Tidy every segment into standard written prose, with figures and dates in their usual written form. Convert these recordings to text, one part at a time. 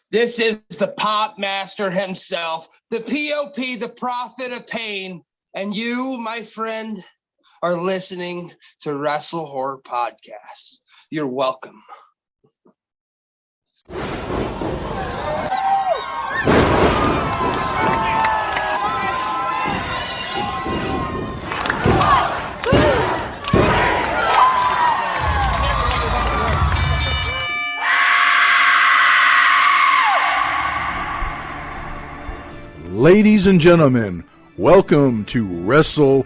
This is the pop master himself, the POP, the Prophet of Pain. And you, my friend, are listening to WrestleHorror Podcast. You're welcome. Ladies and gentlemen, welcome to WrestleHorror.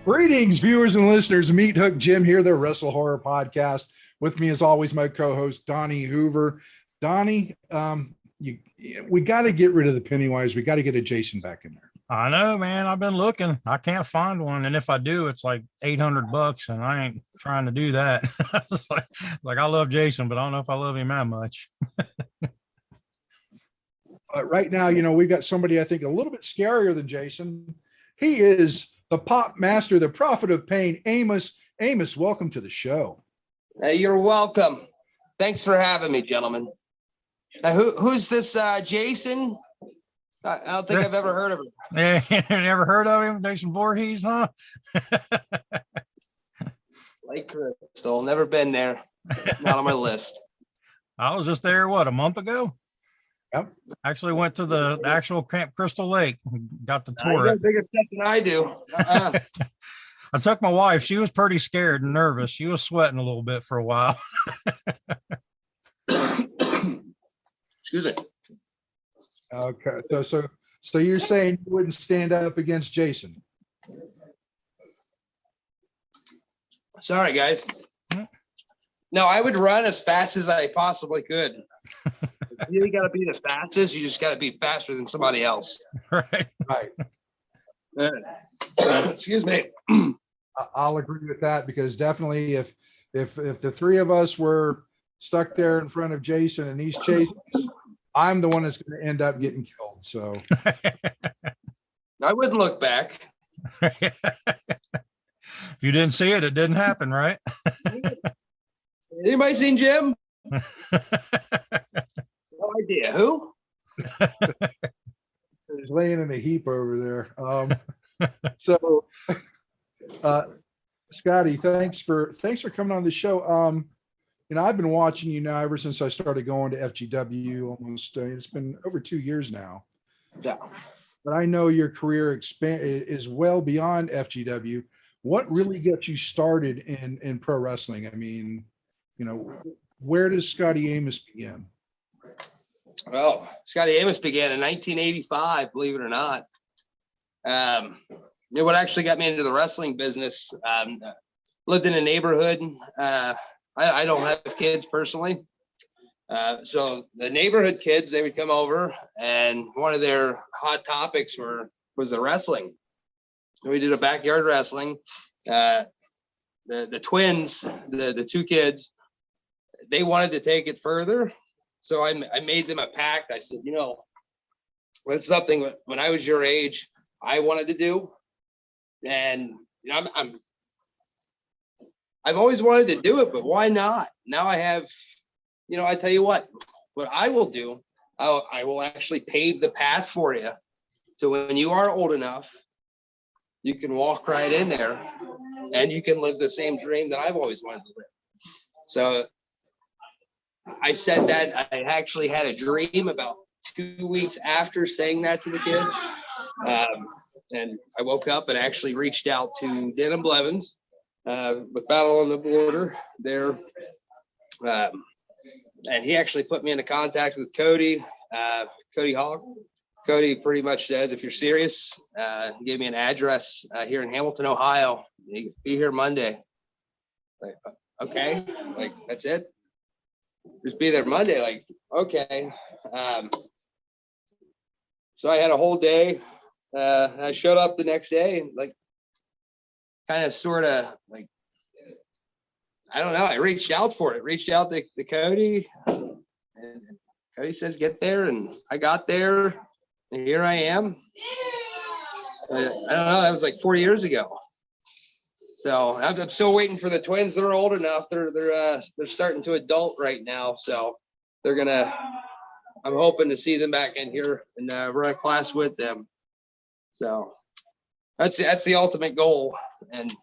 Greetings, viewers and listeners. Meathook Jim here, the WrestleHorror Podcast. With me, as always, my co-host, Donnie Hoover. Donnie, we got to get rid of the Pennywise. We got to get a Jason back in there. I know, man. I've been looking. I can't find one. And if I do, it's like $800 and I ain't trying to do that. It's like I love Jason, but I don't know if I love him that much. Right now, we've got somebody I think a little bit scarier than Jason. He is the pop master, the Prophet of Pain, Amos. Amos, welcome to the show. You're welcome. Thanks for having me, gentlemen. Who's this Jason? I don't think I've ever heard of him. Yeah, never heard of him? Jason Voorhees, huh? Lake Crystal, never been there. Not on my list. I was just there, a month ago? Yep. Actually went to the actual Camp Crystal Lake. Got the tour. You got a bigger step than I do. I took my wife. She was pretty scared and nervous. She was sweating a little bit for a while. Excuse me. Okay, so you're saying you wouldn't stand up against Jason? Sorry, guys. No, I would run as fast as I possibly could. You got to be the fastest. You just got to be faster than somebody else. Right. Excuse me. I'll agree with that, because definitely if the three of us were stuck there in front of Jason and he's chasing, I'm the one that's going to end up getting killed. So I wouldn't look back. If you didn't see it, it didn't happen, right? Anybody seen Jim? No idea. Who? He's laying in a heap over there. So Scotty, thanks for coming on the show. I've been watching you now ever since I started going to FGW. Almost, it's been over 2 years now. Yeah. But I know your career is well beyond FGW. What really got you started in pro wrestling? I mean, where does Scotty Amos begin? Well, Scotty Amos began in 1985, believe it or not. What actually got me into the wrestling business, lived in a neighborhood. I don't have kids personally. So the neighborhood kids, they would come over, and one of their hot topics was the wrestling. We did a backyard wrestling. The twins, the two kids, they wanted to take it further. So I made them a pact. I said, it's something when I was your age, I wanted to do. And I've always wanted to do it, but why not? Now I have, I tell you what I will do, I will actually pave the path for you. So when you are old enough, you can walk right in there and you can live the same dream that I've always wanted to live. So I said that. I actually had a dream about 2 weeks after saying that to the kids. And I woke up and actually reached out to Denham Blevins. With Battle on the Border there. And he actually put me into contact with Cody Hawk. Cody pretty much says, if you're serious, he gave me an address here in Hamilton, Ohio. You can be here Monday. Like, okay, like that's it. Just be there Monday. Like, okay. So I had a whole day. I showed up the next day, like, kind of sort of like, I don't know. I reached out to Cody, and Cody says, get there. And I got there, and here I am. I don't know. That was like 4 years ago. So I'm still waiting for the twins. They're old enough. They're starting to adult right now. So I'm hoping to see them back in here and run a class with them. So that's the ultimate goal, and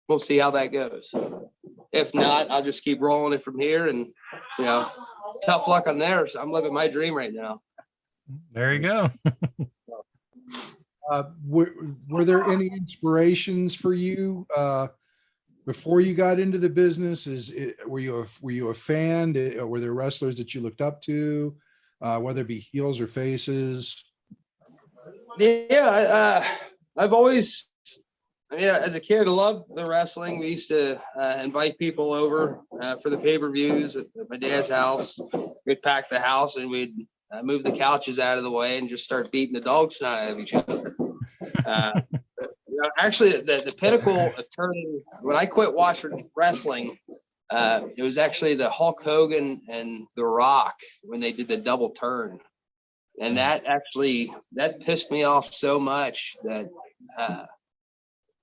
we'll see how that goes. If not, I'll just keep rolling it from here, and tough luck on theirs. I'm living my dream right now. There you go. Were there any inspirations for you before you got into the business? Were you a fan? Were there wrestlers that you looked up to, whether it be heels or faces? Yeah, I've always, as a kid, I loved the wrestling. We used to invite people over for the pay-per-views at my dad's house. We'd pack the house and we'd move the couches out of the way and just start beating the dog snot out of each other. Actually, the pinnacle of turning, when I quit watching wrestling, it was actually the Hulk Hogan and The Rock when they did the double turn. And that pissed me off so much that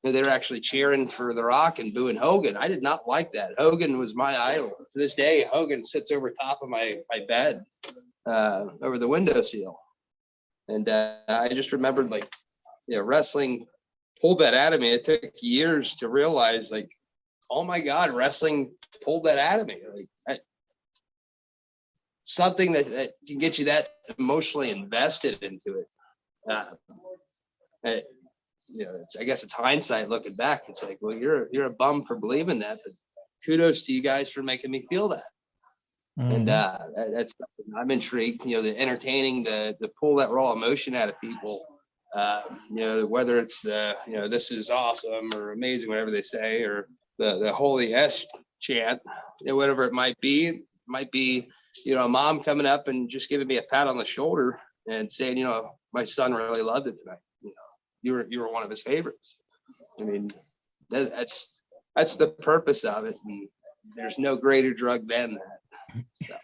they were actually cheering for The Rock and booing Hogan. I did not like that. Hogan was my idol. To this day, Hogan sits over top of my bed, over the windowsill. And I just remembered, wrestling pulled that out of me. It took years to realize, oh my God, wrestling pulled that out of me. Something that can get you that emotionally invested into it. I guess it's hindsight looking back. It's like, well, you're a bum for believing that, but kudos to you guys for making me feel that. Mm-hmm. And that's something I'm intrigued. The entertaining, to pull that raw emotion out of people. Whether it's this is awesome or amazing, whatever they say, or the holy S chant, whatever it might be. It might be, a mom coming up and just giving me a pat on the shoulder and saying, my son really loved it tonight. You were one of his favorites. I mean, that's the purpose of it. And there's no greater drug than that. So,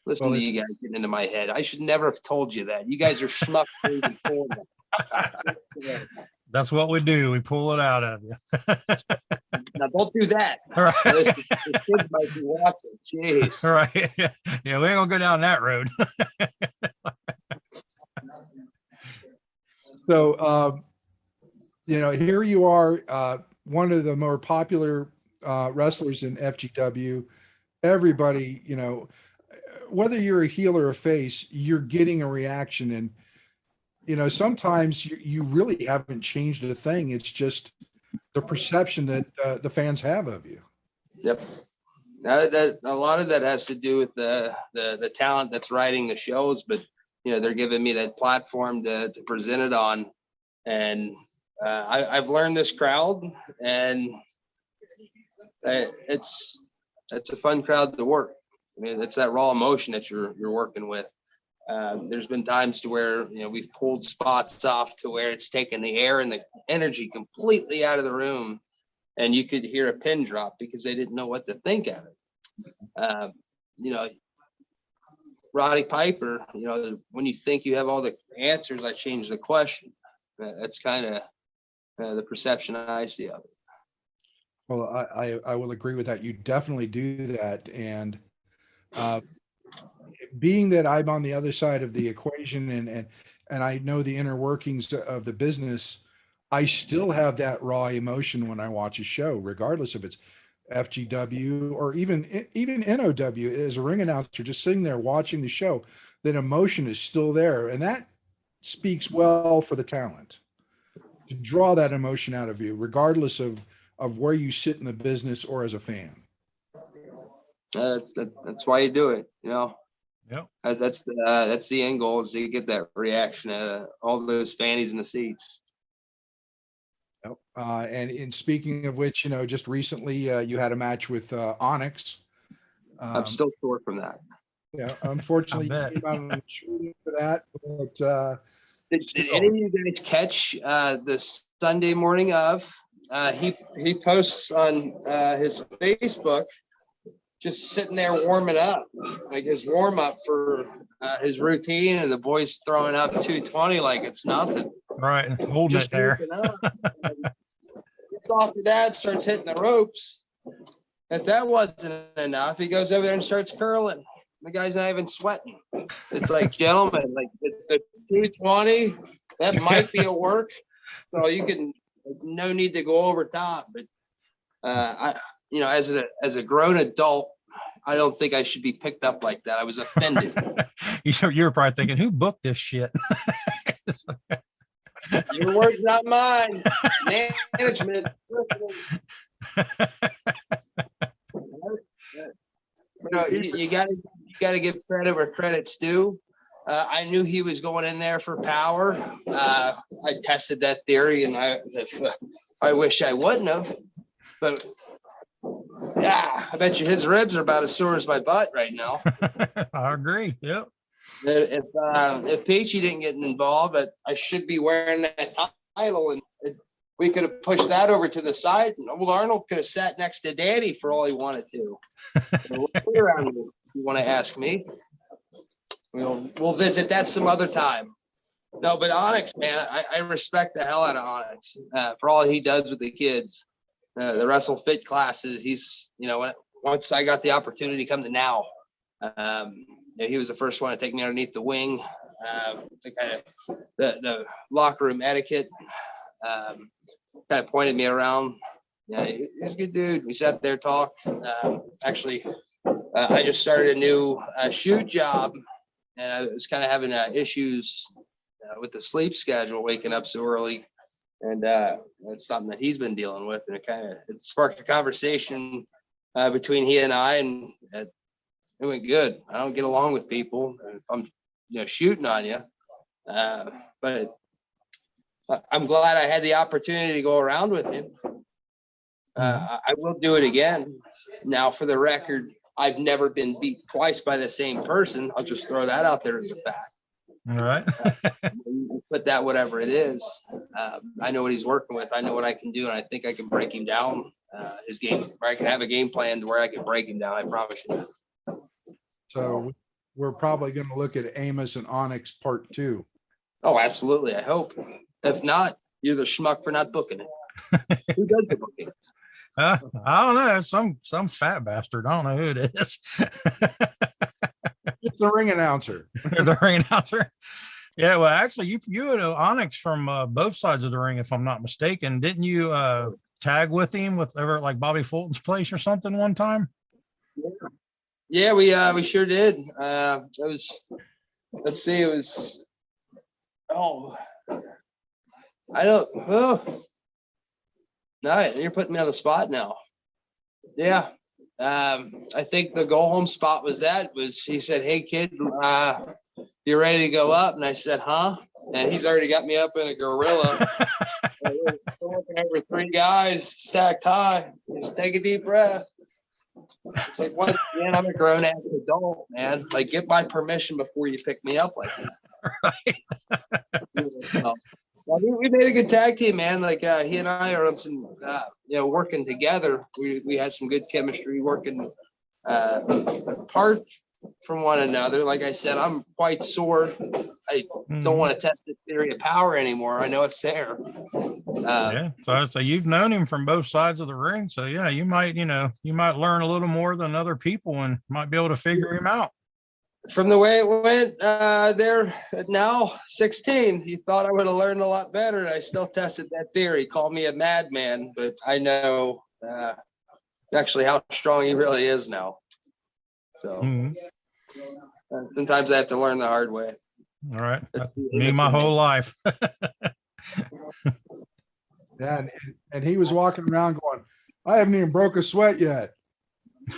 listen to you guys getting into my head. I should never have told you that. You guys are schmuck. That's what we do. We pull it out of you. Now, don't do that. Right. The kids might be watching. Jeez. Right. Yeah, we ain't gonna go down that road. So, here you are, one of the more popular wrestlers in FGW. Everybody, whether you're a heel or a face, you're getting a reaction. And, sometimes you really haven't changed a thing. It's just the perception that the fans have of you. Yep. That a lot of that has to do with the talent that's writing the shows, but they're giving me that platform to present it on. And I've learned this crowd, and it's a fun crowd to work. I mean, it's that raw emotion that you're working with. There's been times to where we've pulled spots off to where it's taken the air and the energy completely out of the room, and you could hear a pin drop because they didn't know what to think of it. Roddy Piper, when you think you have all the answers, I change the question. That's kind of the perception I see of it. Well, I will agree with that. You definitely do that. And being that I'm on the other side of the equation and I know the inner workings of the business, I still have that raw emotion when I watch a show, regardless if it's FGW or even NOW. As a ring announcer, just sitting there watching the show, that emotion is still there, and that speaks well for the talent to draw that emotion out of you, regardless of where you sit in the business or as a fan. That's why you do it. Yep. That's the end goal, is to get that reaction out of all those fannies in the seats. And in speaking of which, just recently you had a match with Onyx. I'm still sore from that. Yeah, unfortunately, you came out on the shooting for that. But did any of you guys catch the Sunday morning of? He posts on his Facebook, just sitting there warming up, like his warm up for his routine, and the boy's throwing up 220 like it's nothing. Right, and holding it there. Gets off the dad, starts hitting the ropes. If that wasn't enough, he goes over there and starts curling. The guy's not even sweating. It's like, gentlemen, like the 220, that might be a work. So you can, no need to go over top. But as a grown adult, I don't think I should be picked up like that. I was offended. You were probably thinking, who booked this shit? Your words, not mine. Management. You gotta give credit where credit's due. I knew he was going in there for power. I tested that theory, and I wish I wouldn't have. But yeah, I bet you his ribs are about as sore as my butt right now. I agree. Yep. If Peachy didn't get involved, I should be wearing that title, and we could have pushed that over to the side, and old Arnold could have sat next to Daddy for all he wanted to. Around, if you want to ask me, we'll visit that some other time. No, but Onyx, man, I respect the hell out of Onyx for all he does with the kids. The Wrestle Fit classes, he's, once I got the opportunity to come to Now, he was the first one to take me underneath the wing, the locker room etiquette, kind of pointed me around. Yeah, he's a good dude. We sat there, talked. Actually, I just started a new shoot job, and I was kind of having issues with the sleep schedule, waking up so early. And that's something that he's been dealing with, and it sparked a conversation between he and I, and it went good. I don't get along with people if I'm shooting on you, but I'm glad I had the opportunity to go around with him. I will do it again. Now, for the record, I've never been beat twice by the same person. I'll just throw that out there as a fact. All right. Put that whatever it is. I know what he's working with. I know what I can do, and I think I can break him down. His game, or I can have a game plan to where I can break him down. I promise you. So we're probably going to look at Amos and Onyx Part 2. Oh, absolutely. I hope. If not, you're the schmuck for not booking it. Who does the booking? I don't know. Some fat bastard. I don't know who it is. It's the ring announcer. The ring announcer. Yeah, well, actually, you had Onyx from both sides of the ring, if I'm not mistaken. Didn't you tag with him with over like Bobby Fulton's place or something one time? Yeah, we sure did. It was. Let's see. It was. Oh, I don't. Oh, no, you're putting me on the spot now. Yeah. I think the go home spot was he said, "Hey kid, you ready to go up?" And I said, "Huh?" And he's already got me up in a gorilla. We're working over 3 guys stacked high. Just take a deep breath. It's like, once again, I'm a grown ass adult, man. Like, get my permission before you pick me up like that. Right. We made a good tag team, man. Like he and I are on some, working together. We had some good chemistry working apart from one another. Like I said, I'm quite sore. I don't want to test the theory of power anymore. I know it's there. Yeah. So you've known him from both sides of the ring. So yeah, you might learn a little more than other people and might be able to figure him out. From the way it went there at Now 16, he thought I would have learned a lot better. And I still tested that theory. Called me a madman, but I know actually how strong he really is now. So sometimes I have to learn the hard way. All right. Me my whole life. Yeah, and he was walking around going, "I haven't even broke a sweat yet."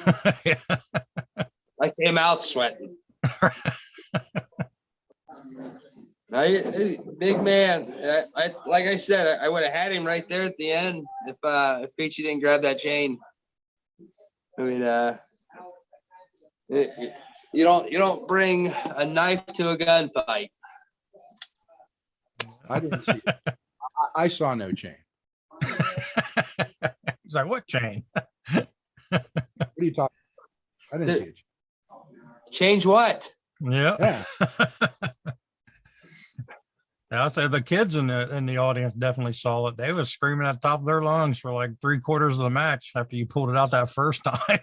I came out sweating. Big man. Like I said, I would have had him right there at the end if Peachy didn't grab that chain. I mean, you don't bring a knife to a gunfight. I didn't see it. I saw no chain. He's like, "What chain?" What are you talking about? I didn't see it. Change what? Yeah. I say the kids in the audience definitely saw it. They was screaming at the top of their lungs for like 3/4 of the match after you pulled it out that first time.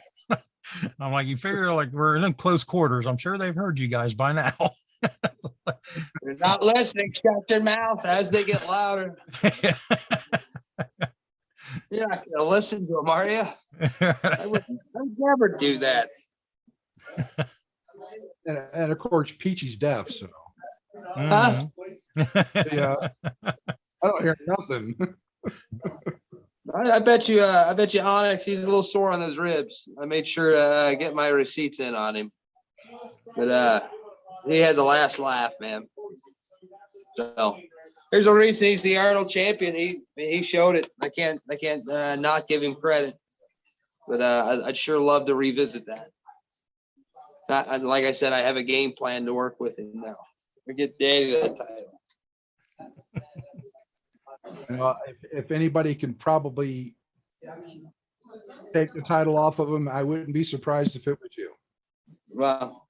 I'm like, you figure like we're in close quarters. I'm sure they've heard you guys by now. They're not listening. Shut their mouth as they get louder. You're not going to listen to them, are you? I would never do that. And of course, Peachy's deaf, so Huh? yeah, I don't hear nothing. I bet you Onyx, he's a little sore on his ribs. I made sure to get my receipts in on him. But he had the last laugh, man. So there's a reason he's the Arnold champion. He showed it. I can't not give him credit. But I'd sure love to revisit that. Like I said, I have a game plan to work with him now. We get Daddy that title. If anybody can probably take the title off of him, I wouldn't be surprised if it was you. Well,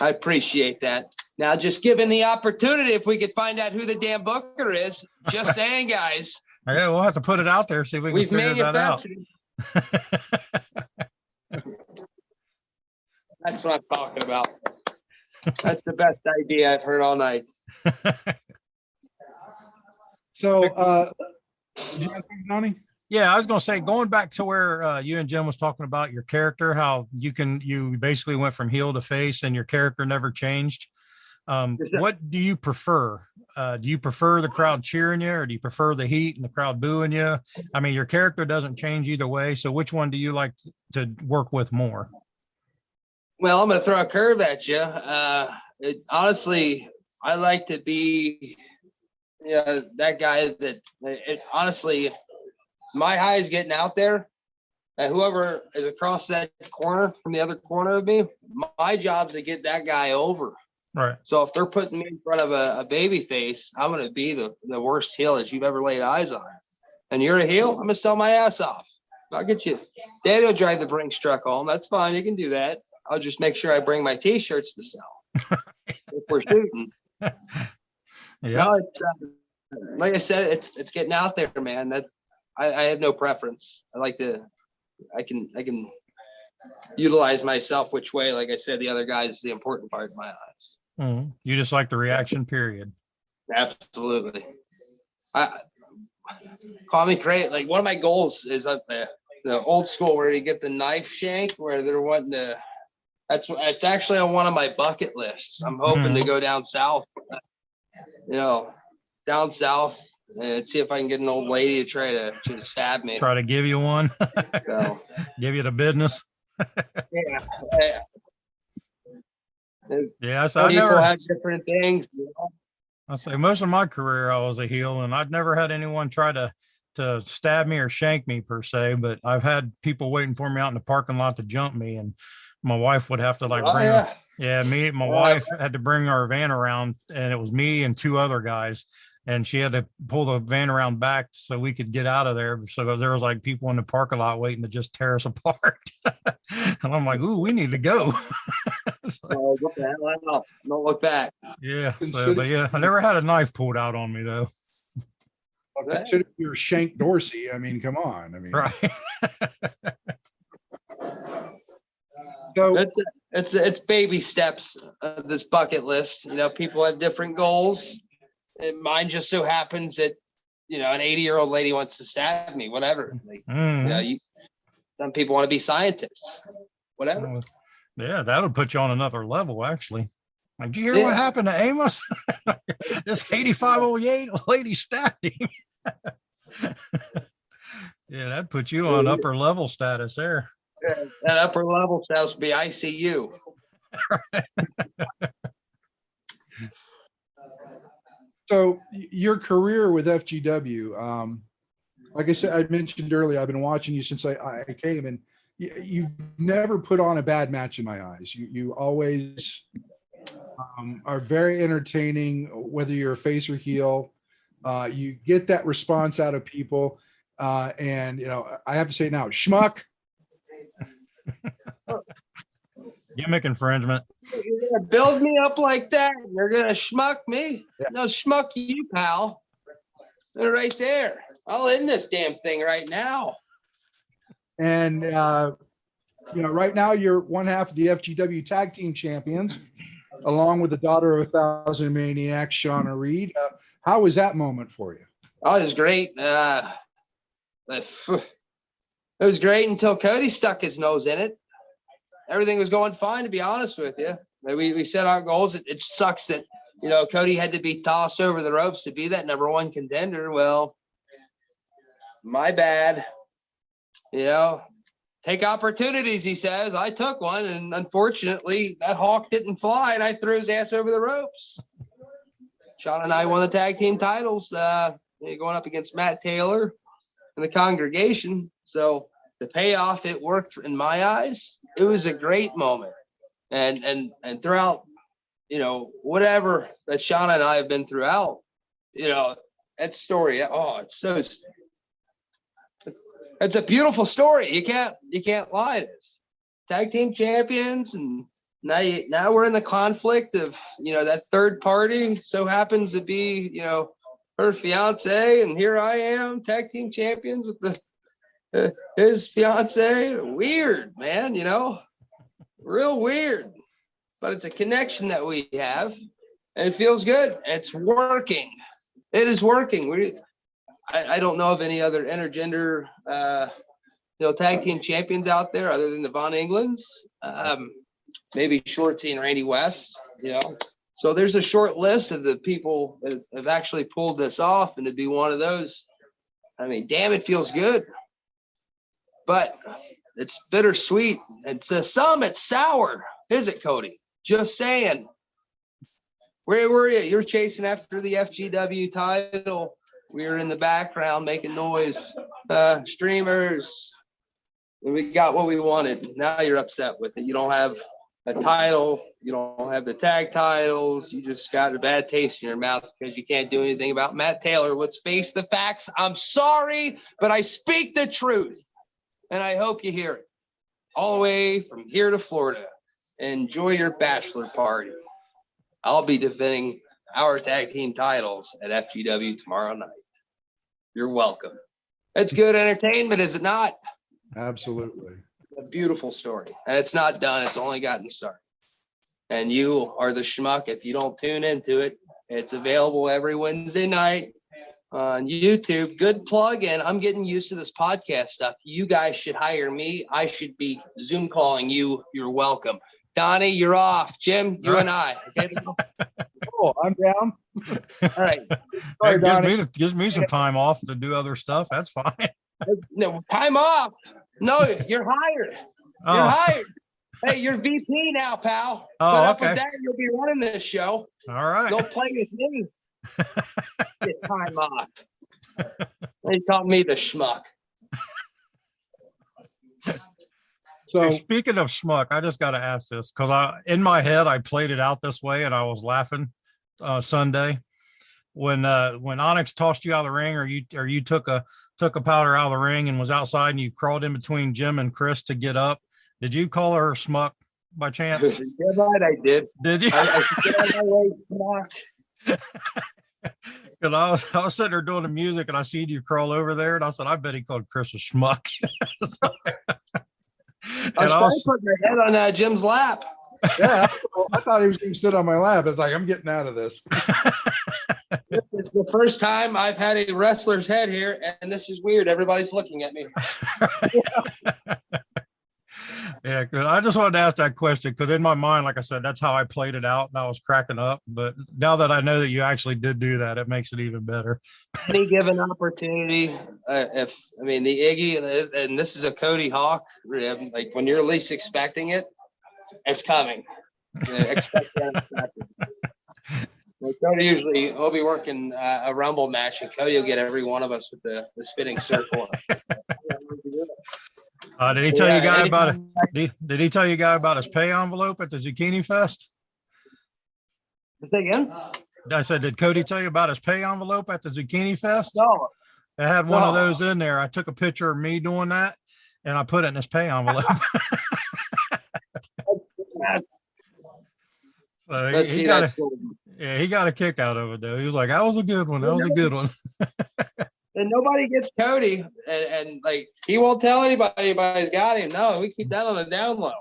I appreciate that. Now, just given the opportunity, if we could find out who the damn booker is, just saying, guys. Yeah, we'll have to put it out there, see if we can figure that out. That's what I'm talking about. That's the best idea I've heard all night. So, did you have something, Donnie? Yeah, I was going to say, going back to where you and Jim was talking about your character, how you basically went from heel to face and your character never changed. What do you prefer? Do you prefer the crowd cheering you, or do you prefer the heat and the crowd booing you? I mean, your character doesn't change either way. So which one do you like to work with more? Well, I'm going to throw a curve at you. Honestly, I like to be that guy that honestly, my high is getting out there. And whoever is across that corner from the other corner of me, my job is to get that guy over. Right. So if they're putting me in front of a baby face, I'm going to be the worst heel that you've ever laid eyes on. And you're a heel, I'm going to sell my ass off. I'll get you. Daddy will drive the Brinks truck home. That's fine. You can do that. I'll just make sure I bring my T-shirts to sell if we're shooting. Yeah. No, like I said, it's getting out there, man. That I have no preference. I can utilize myself which way. Like I said, the other guy is the important part in my eyes. Mm-hmm. You just like the reaction period. Absolutely. Call me crazy. Like one of my goals is up there, the old school where you get the knife shank, where they're wanting to. It's actually on one of my bucket lists. I'm hoping to go down south. Down south and see if I can get an old lady to try to stab me. Try to give you one. So, give you the business. Yeah. Yeah, so People have different things. I say most of my career I was a heel, and I'd never had anyone try to stab me or shank me per se, but I've had people waiting for me out in the parking lot to jump me, and my wife would have to my wife had to bring our van around, and it was me and two other guys, and she had to pull the van around back so we could get out of there. So there was like people in the parking lot waiting to just tear us apart. And I'm like, ooh, we need to go. What the hell? Don't look back. Yeah. So, but yeah, I never had a knife pulled out on me though. Consider you're Shank Dorsey. I mean, come on. I mean, right. So it's baby steps. This bucket list. People have different goals. And mine just so happens that an 80-year-old lady wants to stab me. Whatever. Some people want to be scientists. Whatever. Yeah, that'll put you on another level, actually. Like, do you hear what happened to Amos? This 85-year-old lady stabbed him. Yeah, that'd put you on upper level status there. Yeah, that upper level status would be ICU. So your career with FGW, like I said, I mentioned earlier, I've been watching you since I came, and you've never put on a bad match in my eyes. You always are very entertaining, whether you're a face or heel. You get that response out of people. And, I have to say now, schmuck. Gimmick infringement. You're gonna build me up like that, and you're gonna schmuck me. Yeah. No, schmuck you, pal. They're right there. I'll end this damn thing right now. And right now you're one half of the FGW Tag Team Champions, along with the daughter of 1,000 Maniacs, Shauna Reed. How was that moment for you? Oh, it was great. It was great until Cody stuck his nose in it. Everything was going fine, to be honest with you. We set our goals. It sucks that, Cody had to be tossed over the ropes to be that number one contender. Well, my bad. Take opportunities, he says. I took one, and unfortunately, that hawk didn't fly, and I threw his ass over the ropes. Sean and I won the tag team titles, going up against Matt Taylor and the congregation. So the payoff, it worked in my eyes. It was a great moment. And throughout, whatever that Sean and I have been throughout, that story, it's a beautiful story. You can't lie to this. Tag team champions, and now we're in the conflict of, that third party so happens to be, her fiance, and here I am, tag team champions with his fiance. Weird, man, real weird. But it's a connection that we have, and it feels good. It's working. It is working. I don't know of any other intergender, tag team champions out there other than the Von Englands. Maybe Shorty and Randy West, So there's a short list of the people that have actually pulled this off, and to be one of those, damn, it feels good. But it's bittersweet. And to some, it's sour. Is it, Cody? Just saying. Where were you? You're chasing after the FGW title. We were in the background making noise. Streamers. And we got what we wanted. Now you're upset with it. You don't have a title. You don't have the tag titles. You just got a bad taste in your mouth because you can't do anything about Matt Taylor. Let's face the facts. I'm sorry, but I speak the truth. And I hope you hear it. All the way from here to Florida. Enjoy your bachelor party. I'll be defending our tag team titles at FGW tomorrow night. You're welcome. It's good entertainment, is it not? Absolutely. A beautiful story. And it's not done. It's only gotten started. And you are the schmuck if you don't tune into it. It's available every Wednesday night on YouTube. Good plug. And I'm getting used to this podcast stuff. You guys should hire me. I should be Zoom calling you. You're welcome. Donnie, you're off. Jim, you and I. Okay. Oh, I'm down. All right. Sorry, It gives me some time off to do other stuff. That's fine. No, time off. No, you're hired. Oh. You're hired. Hey, you're VP now, pal. Oh, Put up okay. with that, you'll be running this show. All right. Don't play with me. Get time off. They called me the schmuck. So Hey, speaking of schmuck, I just got to ask this because in my head I played it out this way and I was laughing Sunday when Onyx tossed you out of the ring, or you took a powder out of the ring and was outside and you crawled in between Jim and Chris to get up. Did you call her schmuck by chance? Yeah, right, I did. Did you? I should get out of my way, schmuck. Because I was sitting there doing the music and I seen you crawl over there and I said, I bet he called Chris a schmuck. I was trying to put my head on Jim's lap. yeah, I thought he was going to sit on my lap. It's like, I'm getting out of this. It's the first time I've had a wrestler's head here, and this is weird. Everybody's looking at me. Yeah, good. I just wanted to ask that question because in my mind, like I said, that's how I played it out and I was cracking up. But now that I know that you actually did do that, it makes it even better. Any given opportunity, the Iggy, and this is a Cody Hawk rib, like when you're least expecting it, it's coming. Expect that. Well, Cody usually will be working a Rumble match, and Cody will get every one of us with the spinning circle. Did he tell you guy about it? Did he tell you guy about his pay envelope at the Zucchini Fest? Say again? I said, did Cody tell you about his pay envelope at the Zucchini Fest? No. It had one of those in there. I took a picture of me doing that and I put it in his pay envelope. So Let's he see got that. he got a kick out of it though. He was like, "That was a good one. That was a good one." And nobody gets Cody, and like he won't tell anybody he's got him. No, we keep that on the down low.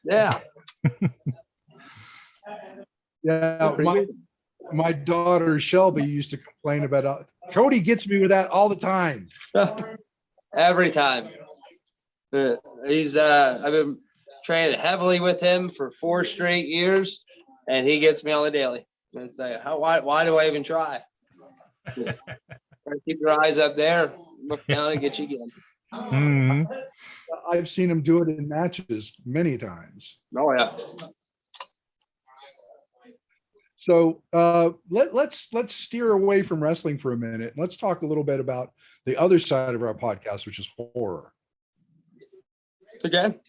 Yeah. Yeah. My daughter Shelby used to complain about Cody gets me with that all the time. Every time. He's I've been training heavily with him for 4 straight years, and he gets me on the daily. It's like, why do I even try? Try to keep your eyes up there, look down and get you again. Mm-hmm. I've seen him do it in matches many times. Oh yeah. So let's steer away from wrestling for a minute. Let's talk a little bit about the other side of our podcast, which is horror. Okay.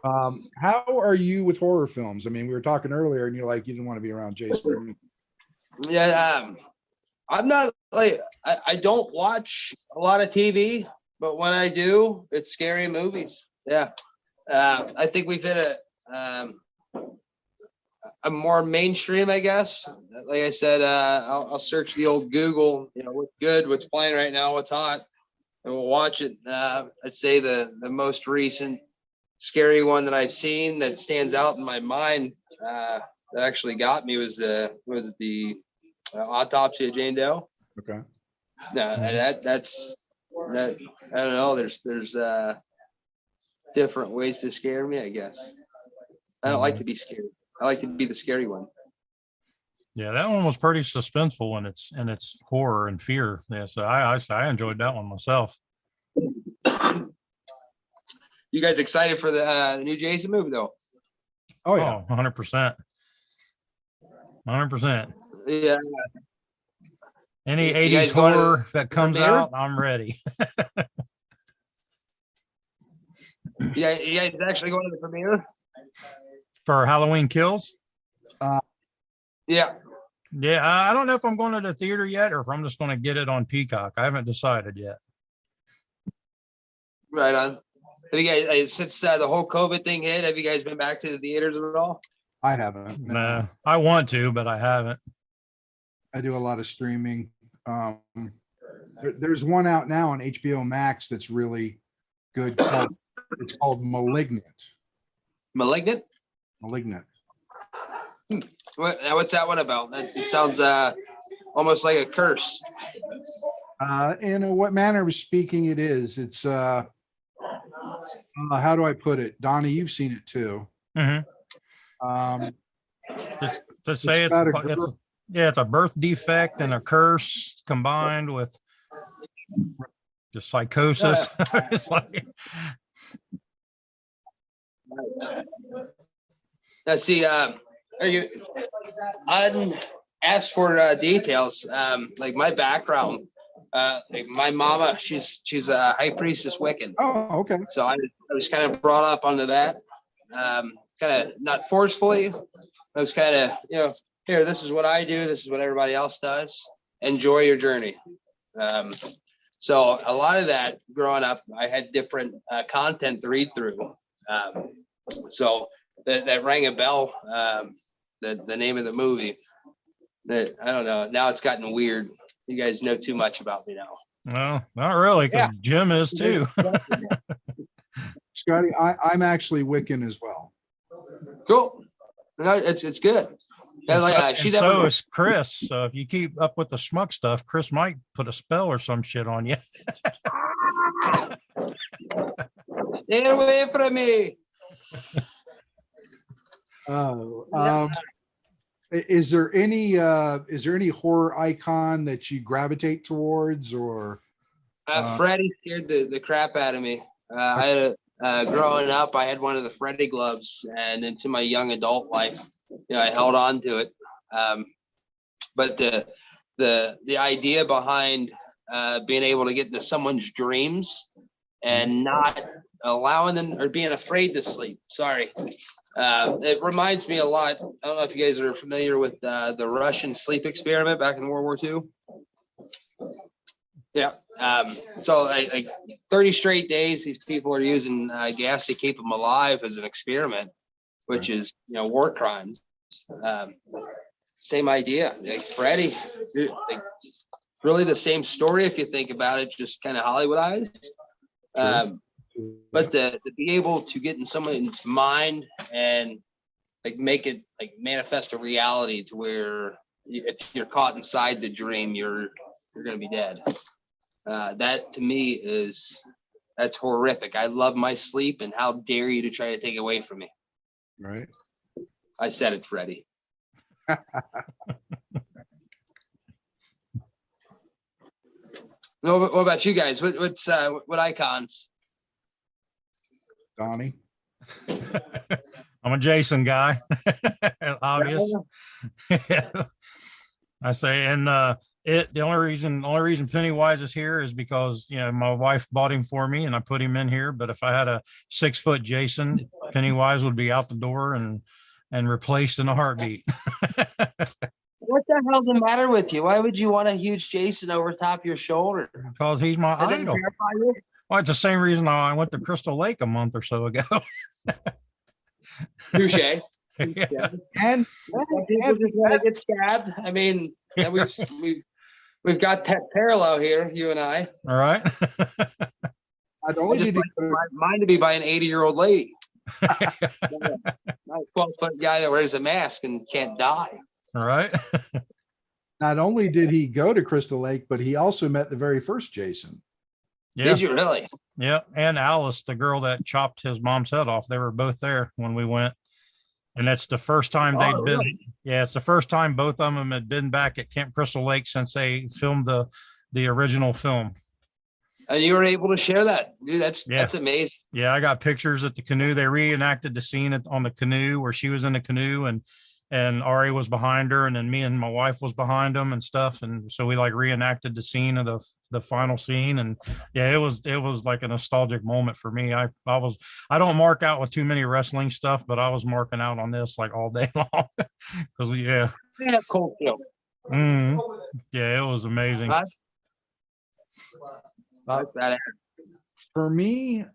How are you with horror films? I mean, we were talking earlier, and you're like, you didn't want to be around Jason. Yeah. I'm not like I don't watch a lot of TV, but when I do, it's scary movies. Yeah. I think we've hit a more mainstream, I guess. Like I said, I'll search the old Google, what's good, what's playing right now, what's hot, and we'll watch it. I'd say the most recent scary one that I've seen that stands out in my mind that actually got me was the Autopsy of Jane Doe. Okay. No, that's I don't know. There's different ways to scare me, I guess. I don't like to be scared. I like to be the scary one. Yeah, that one was pretty suspenseful in its horror and fear. Yeah, so I enjoyed that one myself. You guys excited for the new Jason movie though? Oh yeah, 100%. 100%. Yeah. Any You guys 80s going to horror that comes premiere? out, I'm ready. Yeah, you guys actually going to the premiere? For Halloween Kills? Yeah. Yeah, I don't know if I'm going to the theater yet or if I'm just going to get it on Peacock. I haven't decided yet. Right on. Have you guys, since the whole COVID thing hit, have you guys been back to the theaters at all? I haven't. Nah, I want to, but I haven't. I do a lot of streaming. There's one out now on HBO Max that's really good. It's called Malignant. Malignant? Malignant. What's that one about? It sounds almost like a curse. In what manner of speaking it is. It's how do I put it? Donnie, you've seen it too. Mm-hmm. To say it's a birth defect and a curse combined with just psychosis. It's like, let's see. I didn't ask for details. Like my background. Like my mama, she's a high priestess Wiccan. Oh, okay. So I was kind of brought up onto that. Kind of not forcefully. I was kind of, here, this is what I do. This is what everybody else does. Enjoy your journey. So a lot of that growing up, I had different content to read through. So that rang a bell. The name of the movie. That I don't know. Now it's gotten weird. You guys know too much about me now. no, not really, because Jim is too. Scotty, I'm actually Wiccan as well. Cool. No, it's good. And so is Chris. So if you keep up with the schmuck stuff, Chris might put a spell or some shit on you. Stay away from me. Is there any horror icon that you gravitate towards, or Freddy scared the crap out of me. I had growing up, I had one of the Freddy gloves, and into my young adult life, I held on to it. But the idea behind being able to get into someone's dreams and not allowing them, or being afraid to sleep. Sorry. It reminds me a lot. I don't know if you guys are familiar with the Russian sleep experiment back in World War II. Yeah. So like 30 straight days, these people are using gas to keep them alive as an experiment, which is, war crimes. Same idea. Like Freddie, like, really the same story if you think about it, just kind of Hollywoodized. But to be able to get in someone's mind and like make it like manifest a reality to where if you're caught inside the dream, you're going to be dead. That to me that's horrific. I love my sleep, and how dare you to try to take it away from me? Right. I said it, Freddie. What about you guys? What icons? Donnie. I'm a Jason guy. Obvious. I say, and the only reason Pennywise is here is because my wife bought him for me and I put him in here. But if I had a 6-foot Jason, Pennywise would be out the door and replaced in a heartbeat. What the hell's the matter with you? Why would you want a huge Jason over top your shoulder? Because he's my idol. Well, it's the same reason I went to Crystal Lake a month or so ago. Touche. Yeah. And people just want to get stabbed. I mean, we've got that parallel here, you and I. All right. I'd only just mine to be by an 80-year-old lady. Not a 12-foot guy that wears a mask and can't die. All right. Not only did he go to Crystal Lake, but he also met the very first Jason. Yeah. Did you really? Yeah. And Alice, the girl that chopped his mom's head off, they were both there when we went. And that's the first time they'd been. Really? Yeah, it's the first time both of them had been back at Camp Crystal Lake since they filmed the original film. And you were able to share that, dude. That's amazing. Yeah, I got pictures at the canoe. They reenacted the scene on the canoe where she was in the canoe and Ari was behind her, and then me and my wife was behind them and stuff. And so we like reenacted the scene of the final scene. And yeah, it was like a nostalgic moment for me. I don't mark out with too many wrestling stuff, but I was marking out on this like all day long. Because yeah. Cool. Yeah, it was amazing. For me,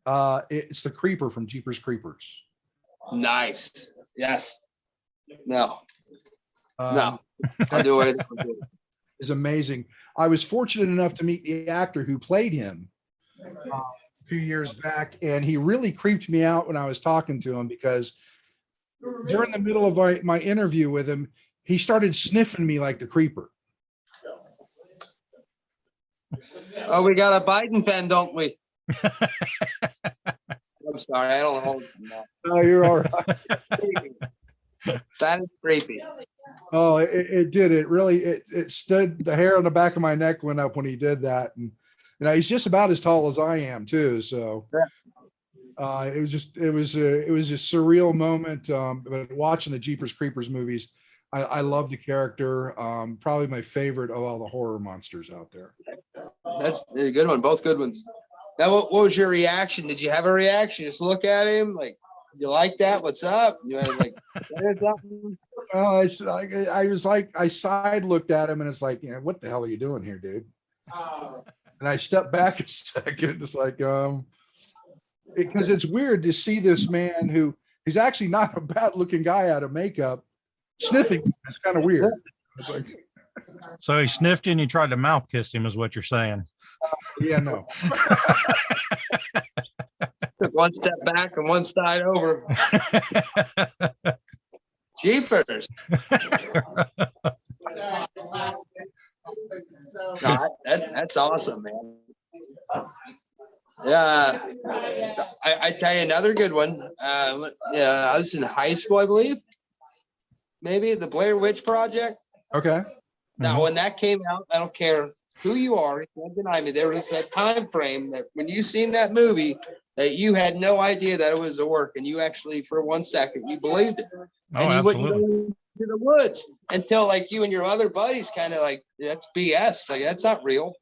it's the Creeper from Jeepers Creepers. Nice. Yes. No. I'll do it. Is amazing. I was fortunate enough to meet the actor who played him a few years back, and he really creeped me out when I was talking to him because during the middle of my interview with him, he started sniffing me like the Creeper. Oh, we got a Biden fan, don't we? I'm sorry, I don't hold. No, you're all right. That is creepy. Oh, it did. It really, it stood, the hair on the back of my neck went up when he did that. And he's just about as tall as I am too. So it was a surreal moment. But watching the Jeepers Creepers movies, I love the character. Probably my favorite of all the horror monsters out there. That's a good one. Both good ones. Now, what was your reaction? Did you have a reaction? Just look at him like, you like that? What's up? You had like, I was like, I side looked at him and it's like, what the hell are you doing here, dude? And I stepped back a second. It's like, because it's weird to see this man who he's actually not a bad looking guy out of makeup sniffing. It's kind of weird. It's like, so he sniffed you and you tried to mouth kiss him is what you're saying. Yeah, no. Took one step back and one side over. Jeepers. No, that's awesome, man. Yeah. I tell you another good one. I was in high school, I believe. Maybe the Blair Witch Project. Okay. Now, when that came out, I don't care who you are, you can't deny me. There was that time frame that when you seen that movie, that you had no idea that it was a work, and you actually, for 1 second, you believed it, and you wouldn't go into the woods until like you and your other buddies kind of like, that's BS, like that's not real.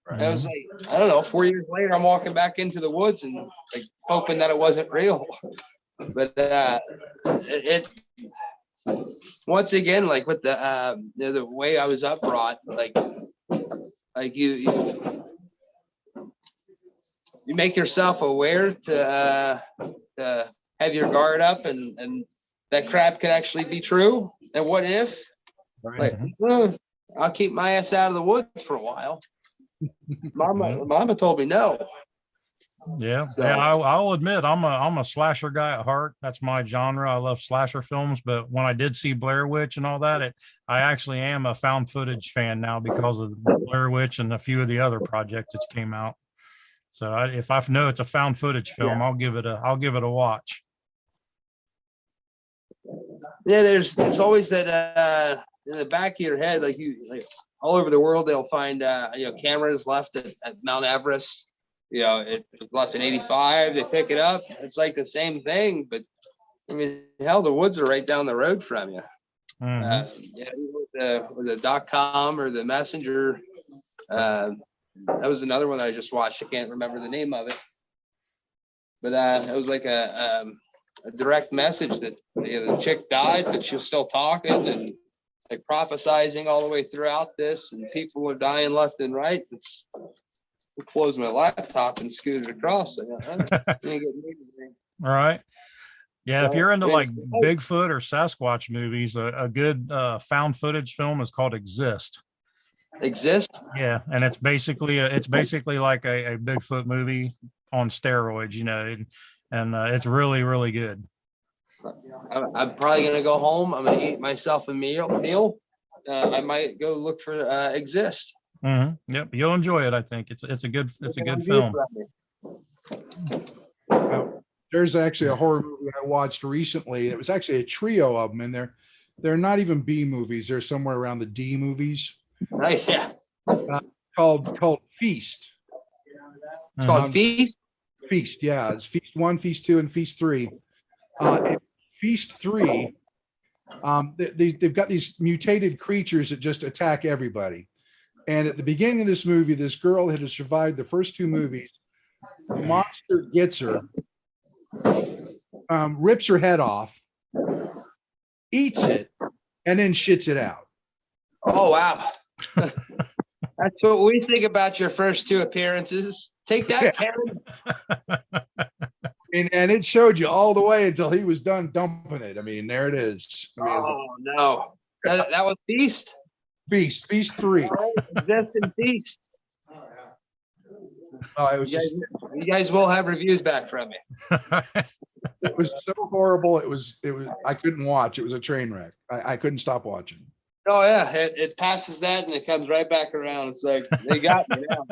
Right. I was like, I don't know, 4 years later, I'm walking back into the woods and like hoping that it wasn't real, but it once again, like with the way I was brought, like Like you make yourself aware to have your guard up, and that crap could actually be true. And what if? Right. Like, I'll keep my ass out of the woods for a while. Mama told me no. Yeah, So- yeah. I'll admit I'm a slasher guy at heart. That's my genre. I love slasher films. But when I did see Blair Witch and all that, I actually am a found footage fan now because of Blair Witch and a few of the other projects that came out. So if I know it's a found footage film, Yeah. I'll give it a watch. Yeah, there's always that in the back of your head, like all over the world, they'll find cameras left at Mount Everest. It was left in .85. They pick it up. It's like the same thing, but I mean, hell, the woods are right down the road from you. With the .com or the Messenger. That was another one that I just watched. I can't remember the name of it, but it was like a direct message that the chick died, but she was still talking and like prophesizing all the way throughout this, and people are dying left and right. I closed my laptop and scooted across. All right. Yeah, if you're into like Bigfoot or Sasquatch movies, a good found footage film is called Exist. Yeah, and it's basically like a Bigfoot movie on steroids, and it's really, really good. I'm probably gonna go home. I'm gonna eat myself a meal. I might go look for Exist. Yep, you'll enjoy it. I think it's a good film. There's actually a horror movie I watched recently. It was actually a trio of them, and they're not even B movies. They're somewhere around the D movies. Nice, yeah. Called Feast. It's called Feast. Feast, yeah. It's Feast 1, Feast 2, and Feast 3. Feast 3, they've got these mutated creatures that just attack everybody. And at the beginning of this movie, this girl had survived the first two movies. The monster gets her, rips her head off, eats it, and then shits it out. Oh, wow. That's what we think about your first two appearances. Take that, Karen. And it showed you all the way until he was done dumping it. I mean, there it is. No. That was Feast? Feast 3. Exist and Feast. You guys will have reviews back from me. It was so horrible. It was I couldn't watch. It was a train wreck. I couldn't stop watching. Oh yeah, it passes that and it comes right back around. It's like they got me now.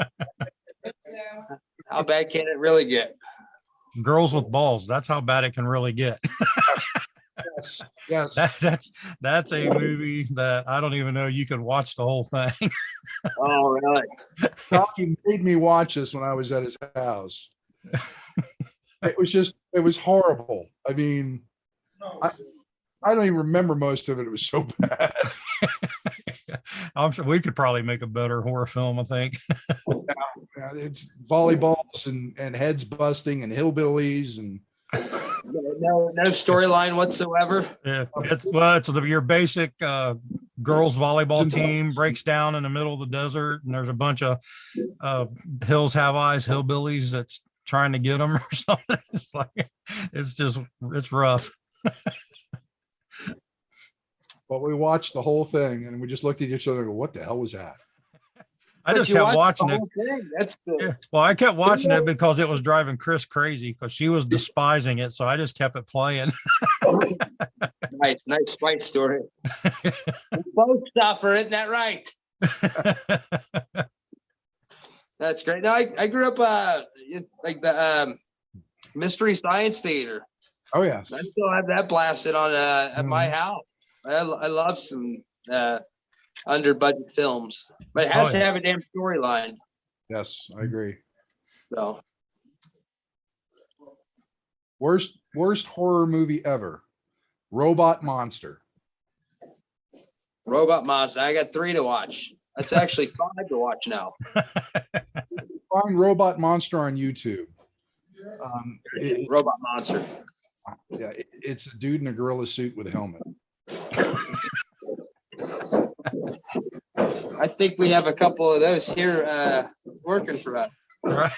How bad can it really get? Girls with balls. That's how bad it can really get. Yes. That's a movie that I don't even know you could watch the whole thing. Oh really? Scotty made me watch this when I was at his house. It was horrible. I mean, I don't even remember most of it. It was so bad. I'm sure we could probably make a better horror film, I think. Yeah, it's volleyballs and heads busting and hillbillies and no storyline whatsoever. Yeah, it's your basic girls volleyball team breaks down in the middle of the desert, and there's a bunch of hills have eyes hillbillies that's trying to get them or something. It's rough. But we watched the whole thing and we just looked at each other and go, what the hell was that? I just kept watching it. Yeah. Well, I kept watching it because it was driving Chris crazy because she was despising it. So I just kept it playing. Nice fight story. Both suffer, isn't that right? That's great. Now I grew up like the Mystery Science Theater. Oh yes. I still have that blasted on at my house. I love some under budget films, but it has to have a damn storyline. Yes, I agree. So worst horror movie ever. Robot Monster. I got 3 to watch. That's actually 5 to watch now. Find Robot Monster on YouTube. Robot Monster. Yeah, it's a dude in a gorilla suit with a helmet. I think we have a couple of those here working for us. Right.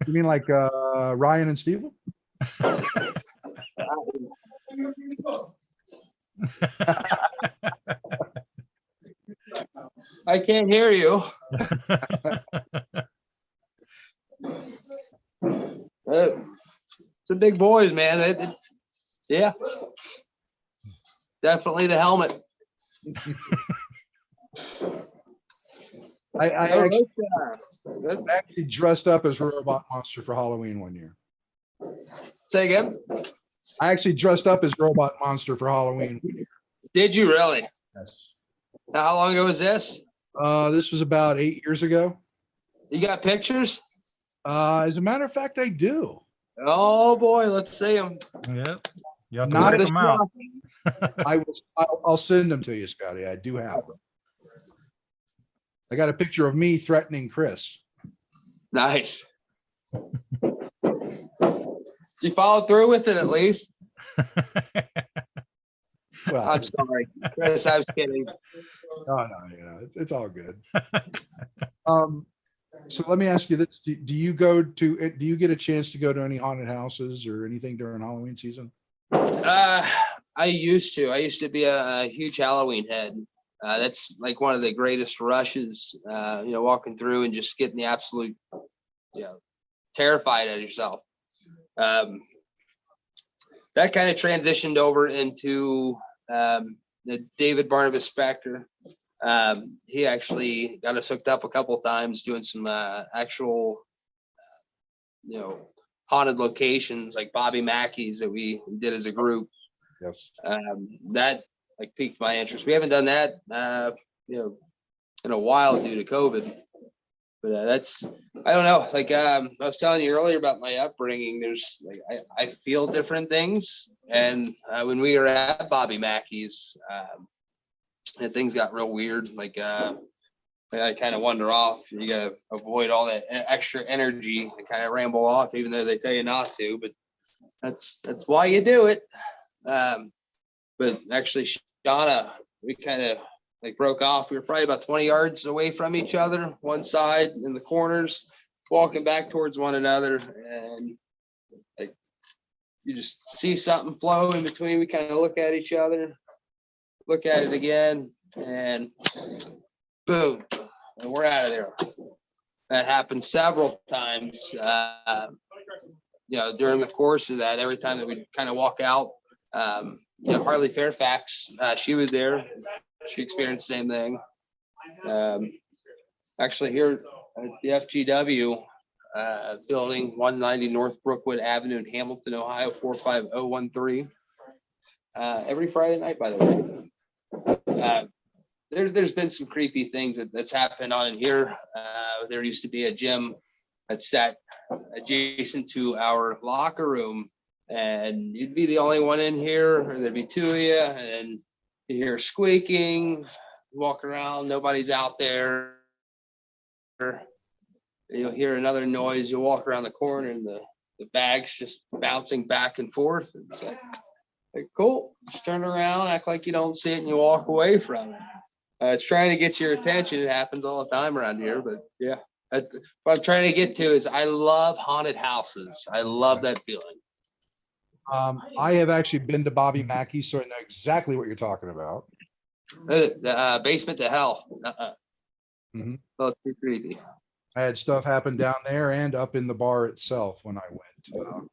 You mean like Ryan and Steven? I can't hear you. It's a big boys, man. Yeah, definitely the helmet. I actually dressed up as Robot Monster for Halloween one year. Say again? I actually dressed up as Robot Monster for Halloween. Did you really? Yes. Now, how long ago was this? This was about 8 years ago. You got pictures? As a matter of fact, I do. Oh boy, let's see them. Yep. You have to Not work as them out. I'll send them to you, Scotty. I do have them. I got a picture of me threatening Chris. Nice. Did you follow through with it at least? Well, I'm sorry, Chris. I was kidding. no, it's all good. So let me ask you this: do you get a chance to go to any haunted houses or anything during Halloween season? I used to be a huge Halloween head. That's like one of the greatest rushes, walking through and just getting the absolute, terrified at yourself. That kind of transitioned over into the David Barnabas Spector. He actually got us hooked up a couple of times doing some actual, haunted locations like Bobby Mackey's that we did as a group. Yes. That piqued my interest. We haven't done that, in a while due to COVID. But I don't know. I was telling you earlier about my upbringing. There's I feel different things, and when we were at Bobby Mackey's, and things got real weird. I kind of wander off. You gotta avoid all that extra energy and kind of ramble off, even though they tell you not to. But that's why you do it. But actually, Shauna, we kind of broke off. We were probably about 20 yards away from each other, one side in the corners, walking back towards one another, and you just see something flow in between. We kind of look at each other, look at it again, and boom, and we're out of there. That happened several times. During the course of that, every time that we kind of walk out, Harley Fairfax, she was there. She experienced the same thing. Actually, here at the FGW building, 190 North Brookwood Avenue in Hamilton, Ohio, 45013. Every Friday night, by the way. There's been some creepy things that's happened on in here. There used to be a gym that sat adjacent to our locker room, and you'd be the only one in here, or there'd be two of you, and you hear squeaking, walk around, nobody's out there. You'll hear another noise, you'll walk around the corner, and the bag's just bouncing back and forth. It's like cool, just turn around, act like you don't see it, and you walk away from it. It's trying to get your attention. It happens all the time around here, but yeah. What I'm trying to get to is I love haunted houses. I love that feeling. I have actually been to Bobby Mackey, so I know exactly what you're talking about. The basement to hell. Mm-hmm. Oh, it's too creepy. I had stuff happen down there and up in the bar itself when I went.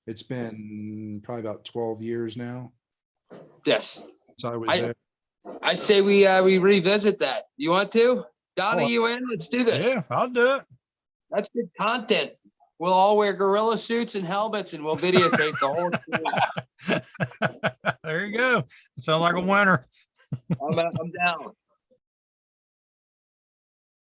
It's been probably about 12 years now. Yes. So I was there. I say we revisit that. You want to? Donnie, you in? Let's do this. Yeah, I'll do it. That's good content. We'll all wear gorilla suits and helmets, and we'll videotape the whole thing. There you go. Sounds like a winner. I'm down.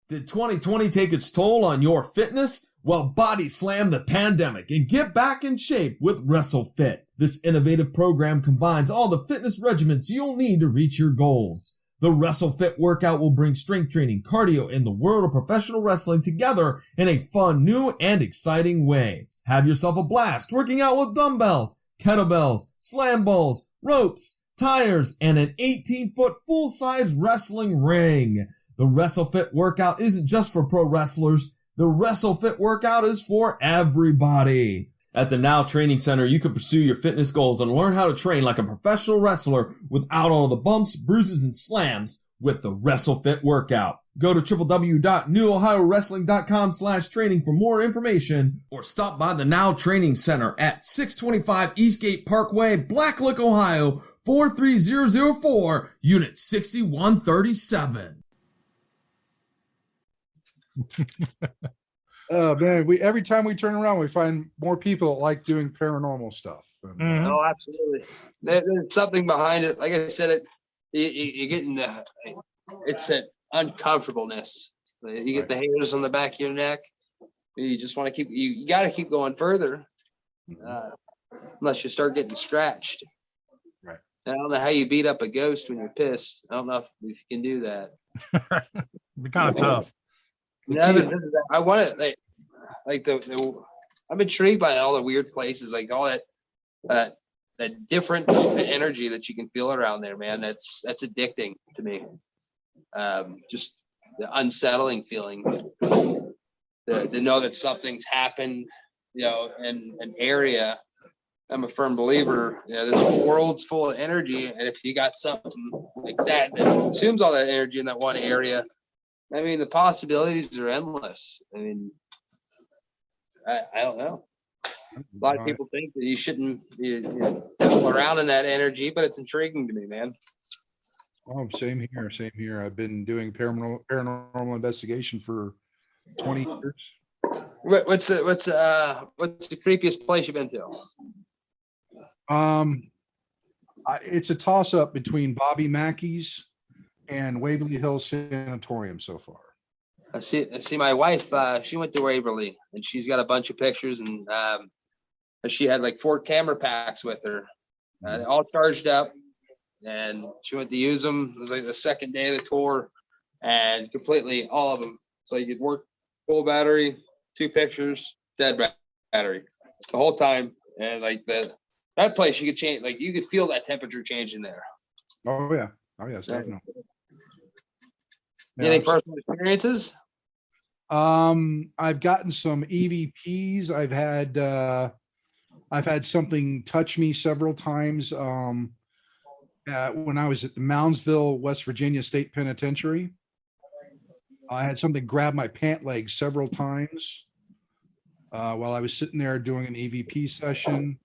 Did 2020 take its toll on your fitness? Well, body slam the pandemic and get back in shape with WrestleFit. This innovative program combines all the fitness regimens you'll need to reach your goals. The WrestleFit workout will bring strength training, cardio, and the world of professional wrestling together in a fun, new, and exciting way. Have yourself a blast working out with dumbbells, kettlebells, slam balls, ropes, tires, and an 18-foot full-size wrestling ring. The WrestleFit workout isn't just for pro wrestlers. The WrestleFit workout is for everybody. At the Now Training Center, you can pursue your fitness goals and learn how to train like a professional wrestler without all the bumps, bruises, and slams with the WrestleFit workout. Go to www.newohiowrestling.com/training for more information, or stop by the Now Training Center at 625 Eastgate Parkway, Blacklick, Ohio, 43004, Unit 6137. Oh man, every time we turn around, we find more people that like doing paranormal stuff. Mhm. Oh, absolutely. There's something behind it. Like I said, you get in the, it's that uncomfortableness. You get the hairs on the back of your neck. You just want to keep, you got to keep going further, unless you start getting scratched. Right. I don't know how you beat up a ghost when you're pissed. I don't know if you can do that. Be kind of tough. No, I want to I'm intrigued by all the weird places, like all that different energy that you can feel around there, man. That's addicting to me. Just the unsettling feeling to know that something's happened, in an area. I'm a firm believer, this whole world's full of energy, and if you got something like that consumes all that energy in that one area, I mean, the possibilities are endless. I mean, I don't know. A lot of people think that you shouldn't devil around in that energy, but it's intriguing to me, man. Oh, same here. I've been doing paranormal investigation for 20 years. What's the creepiest place you've been to? It's a toss up between Bobby Mackey's and Waverly Hills Sanatorium so far. I see my wife, she went to Waverly, and she's got a bunch of pictures, and she had like 4 camera packs with her, all charged up, and she went to use them. It was like the second day of the tour, and completely all of them. So you could work full battery, 2 pictures, dead battery the whole time. And like that place, you could change, like you could feel that temperature change in there. Oh yeah. Definitely. Any personal experiences? I've gotten some EVPs. I've had something touch me several times. When I was at the Moundsville, West Virginia State Penitentiary, I had something grab my pant leg several times while I was sitting there doing an EVP session.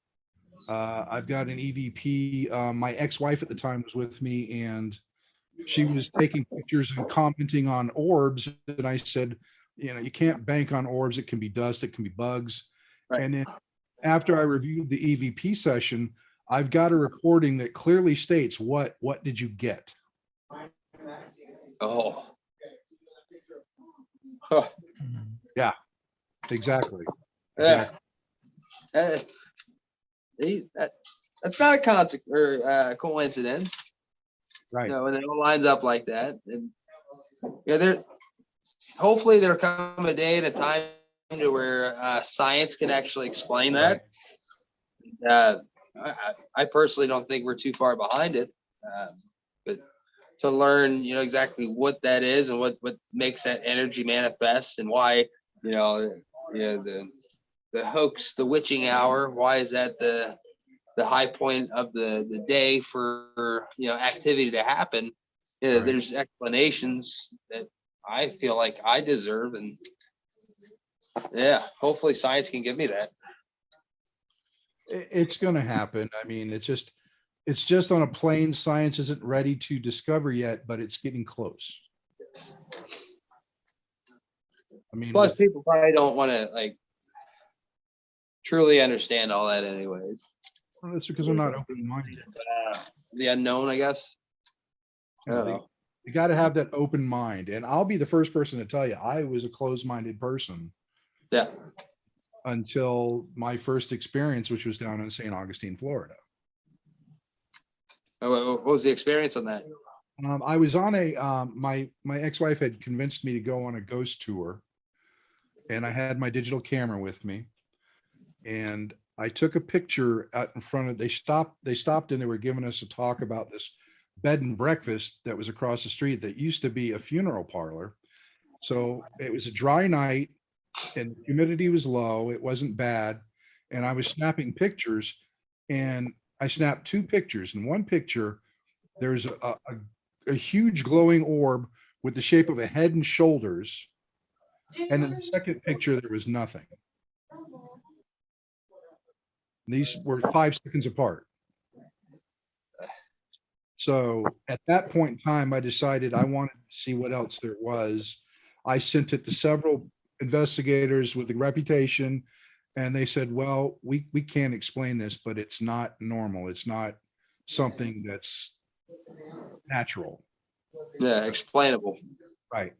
I've got an EVP. My ex-wife at the time was with me, and she was taking pictures and commenting on orbs. And I said, you can't bank on orbs. It can be dust. It can be bugs. Right. And then after I reviewed the EVP session, I've got a recording that clearly states what did you get? Oh. Huh. Yeah, exactly. Yeah. That's not a coincidence. Right. When it all lines up like that. And hopefully there'll come a day and a time to where science can actually explain that. I personally don't think we're too far behind it, but to learn, exactly what that is and what makes that energy manifest, and why, the hoax, the witching hour, why is that the high point of the day for activity to happen? Right. There's explanations that I feel like I deserve, and hopefully science can give me that. It's going to happen. I mean, it's just on a plane science isn't ready to discover yet, but it's getting close. Yes. I mean, plus people probably don't want to truly understand all that anyways. Well, that's because I'm not open-minded. The unknown, I guess. You got to have that open mind, and I'll be the first person to tell you I was a closed-minded person. Yeah. Until my first experience, which was down in St. Augustine, Florida. What was the experience on that? I was on my ex-wife had convinced me to go on a ghost tour, and I had my digital camera with me, and I took a picture out in front of, they stopped and they were giving us a talk about this bed and breakfast that was across the street that used to be a funeral parlor. So it was a dry night and humidity was low. It wasn't bad. And I was snapping pictures, and I snapped two pictures. In one picture, there's a huge glowing orb with the shape of a head and shoulders. And in the second picture, there was nothing. These were 5 seconds apart. So at that point in time, I decided I wanted to see what else there was. I sent it to several investigators with a reputation, and they said, well, we can't explain this, but it's not normal. It's not something that's natural. Yeah, explainable. Right.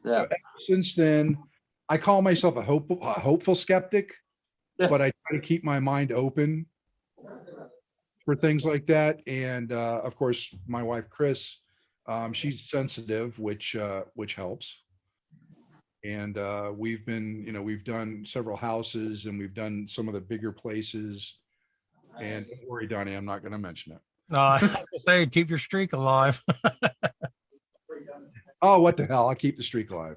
Yeah. So since then, I call myself a hopeful skeptic, but I try to keep my mind open for things like that. And of course, my wife, Chris, she's sensitive, which helps. And we've done several houses, and we've done some of the bigger places. And don't worry, Donnie, I'm not going to mention it. I say keep your streak alive. Oh, what the hell? I'll keep the streak alive.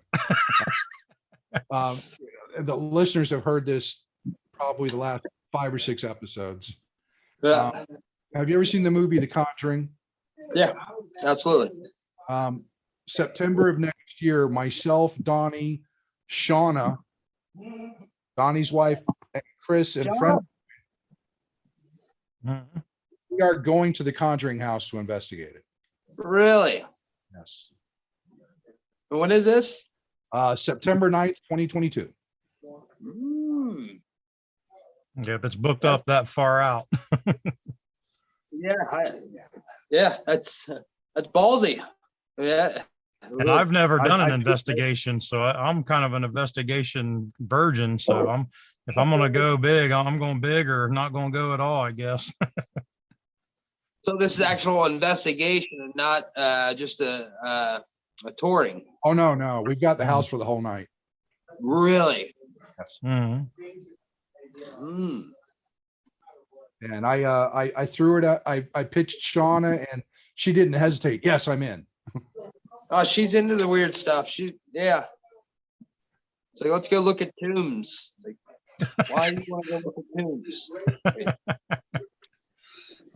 The listeners have heard this probably the last 5 or 6 episodes. Yeah. Have you ever seen the movie The Conjuring? Yeah, absolutely. September of next year, myself, Donnie, Shauna, Donnie's wife, and Chris, and friend, we are going to the Conjuring house to investigate it. Really? Yes. And when is this? September 9th, 2022. Mm. Yep, it's booked up that far out. Yeah, that's ballsy. Yeah. And I've never done an investigation, so I'm kind of an investigation virgin. So if I'm going to go big, I'm going big, or not going to go at all, I guess. So this is actual investigation and not just a touring. Oh, no. We've got the house for the whole night. Really? Yes. Mm-hmm. Mm. And I threw it out. I pitched Shauna, and she didn't hesitate. Yes, I'm in. Oh, she's into the weird stuff. Yeah. So let's go look at tombs. Like, why do you want to go look at tombs?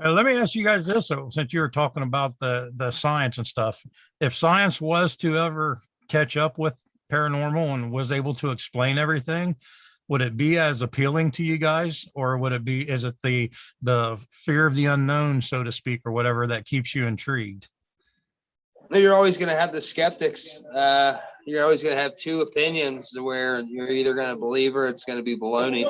Let me ask you guys this, though, since you were talking about the science and stuff. If science was to ever catch up with paranormal and was able to explain everything, would it be as appealing to you guys, or is it the fear of the unknown, so to speak, or whatever, that keeps you intrigued? You're always going to have the skeptics. You're always going to have two opinions where you're either going to believe or it's going to be baloney.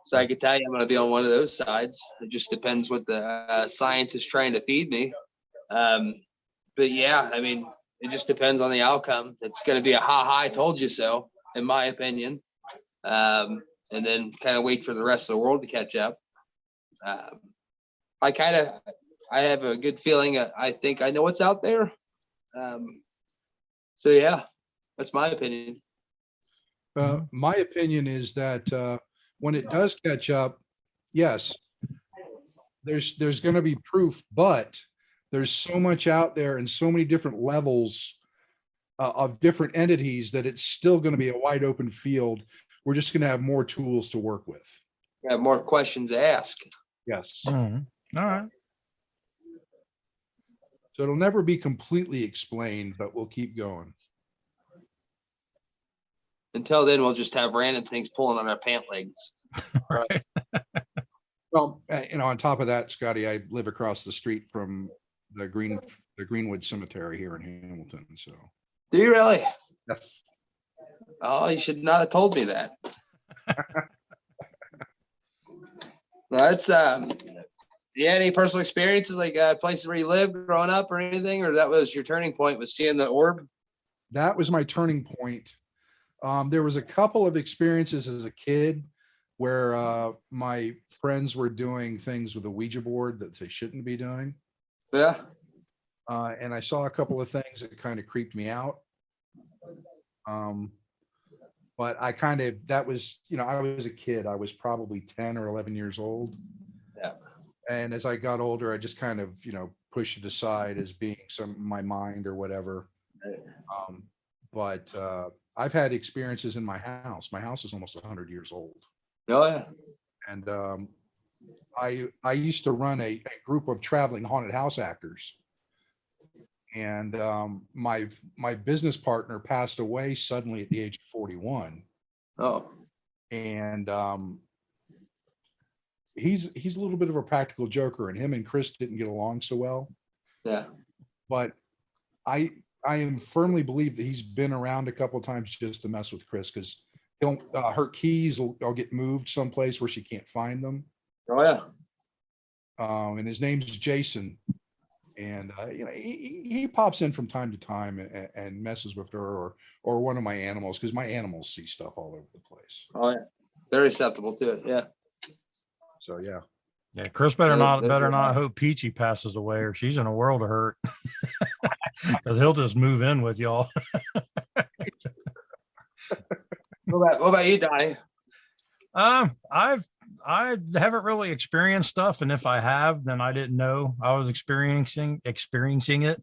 So I could tell you I'm going to be on one of those sides. It just depends what the science is trying to feed me. But yeah, I mean, it just depends on the outcome. It's going to be a I told you so, in my opinion. And then kind of wait for the rest of the world to catch up. I have a good feeling. I think I know what's out there. So yeah, that's my opinion. My opinion is that when it does catch up, yes, there's going to be proof, but there's so much out there and so many different levels of different entities that it's still going to be a wide open field. We're just going to have more tools to work with. Have more questions to ask. Yes. Mm-hmm. All right. So it'll never be completely explained, but we'll keep going. Until then, we'll just have random things pulling on our pant legs. Right. Well, on top of that, Scotty, I live across the street from the Greenwood Cemetery here in Hamilton. So. Do you really? Yes. Oh, you should not have told me that. That's you had any personal experiences, like places where you lived growing up or anything, or that was your turning point, was seeing the orb? That was my turning point. There was a couple of experiences as a kid where my friends were doing things with a Ouija board that they shouldn't be doing. Yeah. And I saw a couple of things that kind of creeped me out. but that was, I was a kid. I was probably 10 or 11 years old. Yeah. And as I got older, I just kind of, pushed it aside as being my mind or whatever. But I've had experiences in my house. My house is almost 100 years old. Oh yeah. And I used to run a group of traveling haunted house actors. And my business partner passed away suddenly at the age of 41. Oh. And he's a little bit of a practical joker, and him and Chris didn't get along so well. Yeah. But I am firmly believe that he's been around a couple of times just to mess with Chris, because her keys will get moved someplace where she can't find them. Oh yeah. And his name's Jason, and he pops in from time to time and messes with her or one of my animals, because my animals see stuff all over the place. Oh yeah. Very susceptible to it. Yeah. So yeah. Yeah, Chris better not hope Peachy passes away, or she's in a world of hurt. Because he'll just move in with y'all. What about you, Donnie? I haven't really experienced stuff, and if I have, then I didn't know I was experiencing it.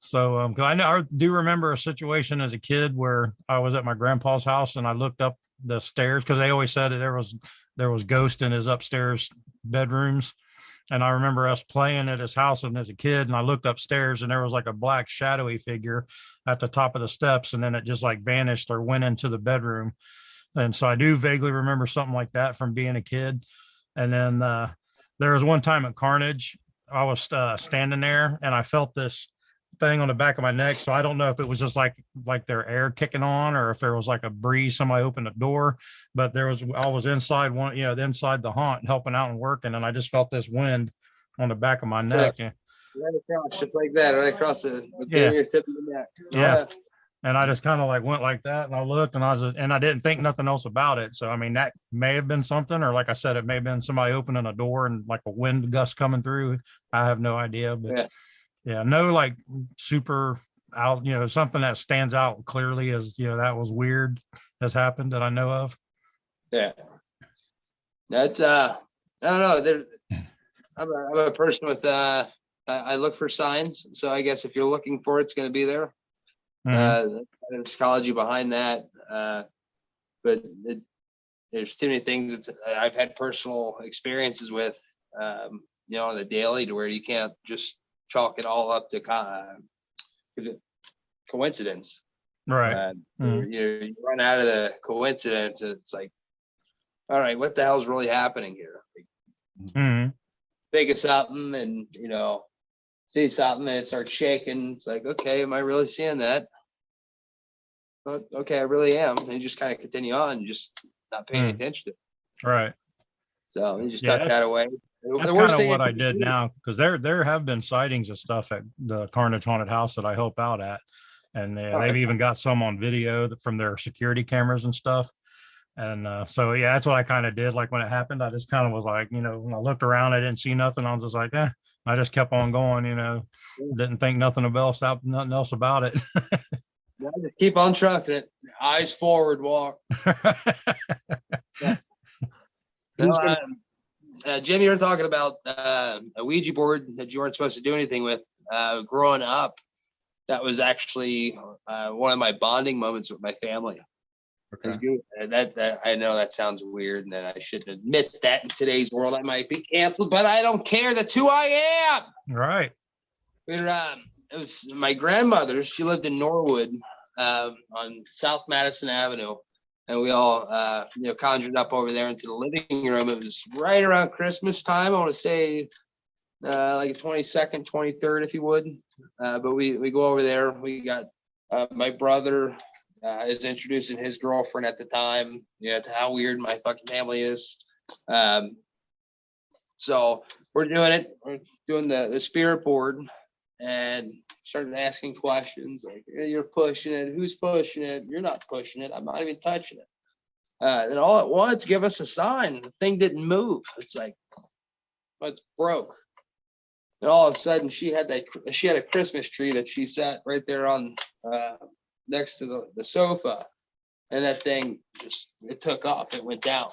So, because I do remember a situation as a kid where I was at my grandpa's house and I looked up the stairs, because they always said that there was ghost in his upstairs bedrooms. And I remember us playing at his house and as a kid, and I looked upstairs and there was like a black shadowy figure at the top of the steps, and then it just like vanished or went into the bedroom. And so I do vaguely remember something like that from being a kid. And then there was one time at Carnage, I was standing there and I felt this thing on the back of my neck. So I don't know if it was just like their air kicking on, or if there was like a breeze, somebody opened the door, but I was inside inside the haunt helping out and working. And I just felt this wind on the back of my neck. Right across, just like that, right across the tip of the neck. Yeah. And I just kind of like went like that, and I looked, and I didn't think nothing else about it. So, I mean, that may have been something, or like I said, it may have been somebody opening a door and like a wind gust coming through. I have no idea, but yeah, no, like super out, something that stands out clearly as, that was weird has happened that I know of. Yeah. That's, I don't know. I'm a person with, I look for signs. So I guess if you're looking for it, it's going to be there. The psychology behind that. But there's too many things I've had personal experiences with, on the daily, to where you can't just chalk it all up to coincidence. Right. You run out of the coincidence. It's like, all right, what the hell's really happening here? Think of something and, see something and it starts shaking. It's like, okay, am I really seeing that? But okay, I really am. And you just kind of continue on, just not paying attention to it. Right. So you just tuck that away. That's kind of what I did now, because there have been sightings of stuff at the Carnage Haunted House that I help out at, and they've even got some on video from their security cameras and stuff. And so yeah, that's what I kind of did. Like when it happened, I just kind of was like, when I looked around, I didn't see nothing. I was just like, I just kept on going. Didn't think nothing else about it. Yeah, just keep on trucking it. Eyes forward, walk. Jim, you were talking about a Ouija board that you weren't supposed to do anything with. Growing up, that was actually one of my bonding moments with my family. Okay. That I know that sounds weird, and I shouldn't admit that in today's world. I might be canceled, but I don't care. That's who I am. Right. It was my grandmother. She lived in Norwood on South Madison Avenue. And we all, conjured up over there into the living room. It was right around Christmas time. I want to say like the 22nd, 23rd, if you would. But we go over there. We got my brother is introducing his girlfriend at the time. To how weird my fucking family is. So we're doing it. We're doing the spirit board, and started asking questions like, you're pushing it. Who's pushing it? You're not pushing it. I'm not even touching it. And all at once, give us a sign. The thing didn't move. It's like, it's broke. And all of a sudden, she had a Christmas tree that she sat right there on next to the sofa. And that thing it took off. It went down.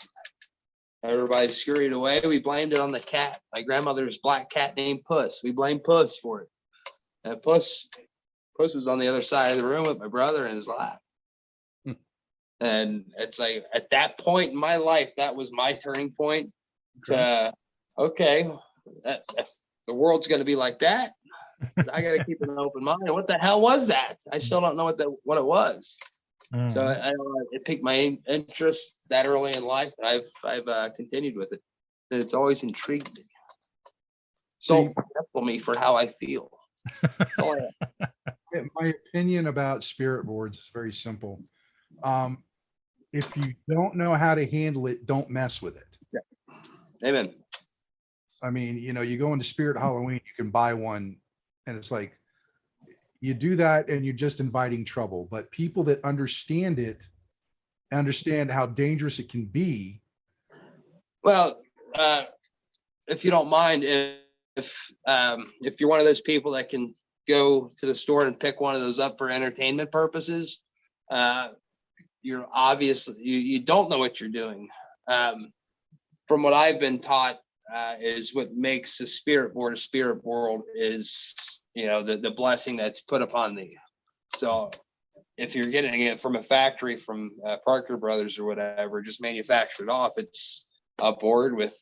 Everybody scurried away. We blamed it on the cat. My grandmother's black cat named Puss. We blamed Puss for it. And Puss was on the other side of the room with my brother in his lap. And it's like, at that point in my life, that was my turning point to, okay, the world's going to be like that. I got to keep an open mind. What the hell was that? I still don't know what it was. So it piqued my interest that early in life. And I've continued with it. And it's always intrigued me. So careful me for how I feel. My opinion about spirit boards is very simple. If you don't know how to handle it, don't mess with it. Yeah. Amen. I mean, you go into Spirit Halloween, you can buy one, and it's like, you do that and you're just inviting trouble. But people that understand it, understand how dangerous it can be. Well, if you don't mind, if you're one of those people that can go to the store and pick one of those up for entertainment purposes, you're obviously, you don't know what you're doing. From what I've been taught, is what makes a spirit board is, the blessing that's put upon thee. So if you're getting it from a factory, from Parker Brothers or whatever, just manufactured off, it's a board with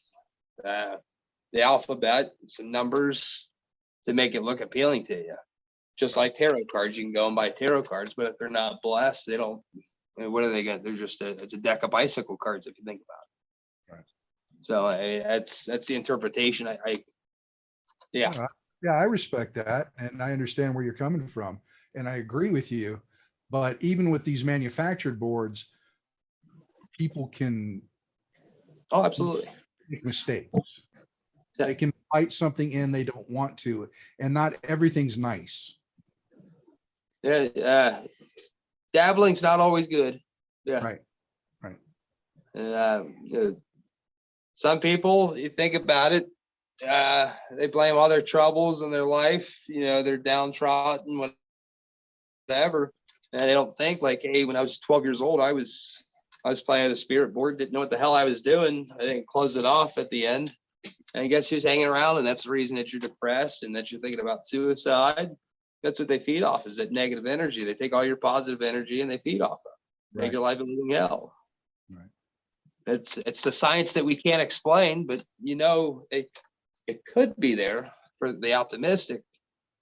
the alphabet, some numbers to make it look appealing to you. Just like tarot cards, you can go and buy tarot cards, but if they're not blessed, they don't. What are they got? They're just it's a deck of bicycle cards if you think about it. Right. So that's the interpretation. Yeah, I respect that, and I understand where you're coming from, and I agree with you. But even with these manufactured boards, people can absolutely make mistakes. Yeah. They can fight something in they don't want to, and not everything's nice. Yeah, dabbling's not always good. Yeah, right. Some people, you think about it, they blame all their troubles in their life. They're downtrodden, whatever, and they don't think like, hey, when I was 12 years old, I was playing the spirit board, didn't know what the hell I was doing. I didn't close it off at the end. And guess who's hanging around? And that's the reason that you're depressed and that you're thinking about suicide. That's what they feed off, is that negative energy. They take all your positive energy and they feed off of it. Make your life a living hell. Right. It's the science that we can't explain, but it could be there for the optimistic,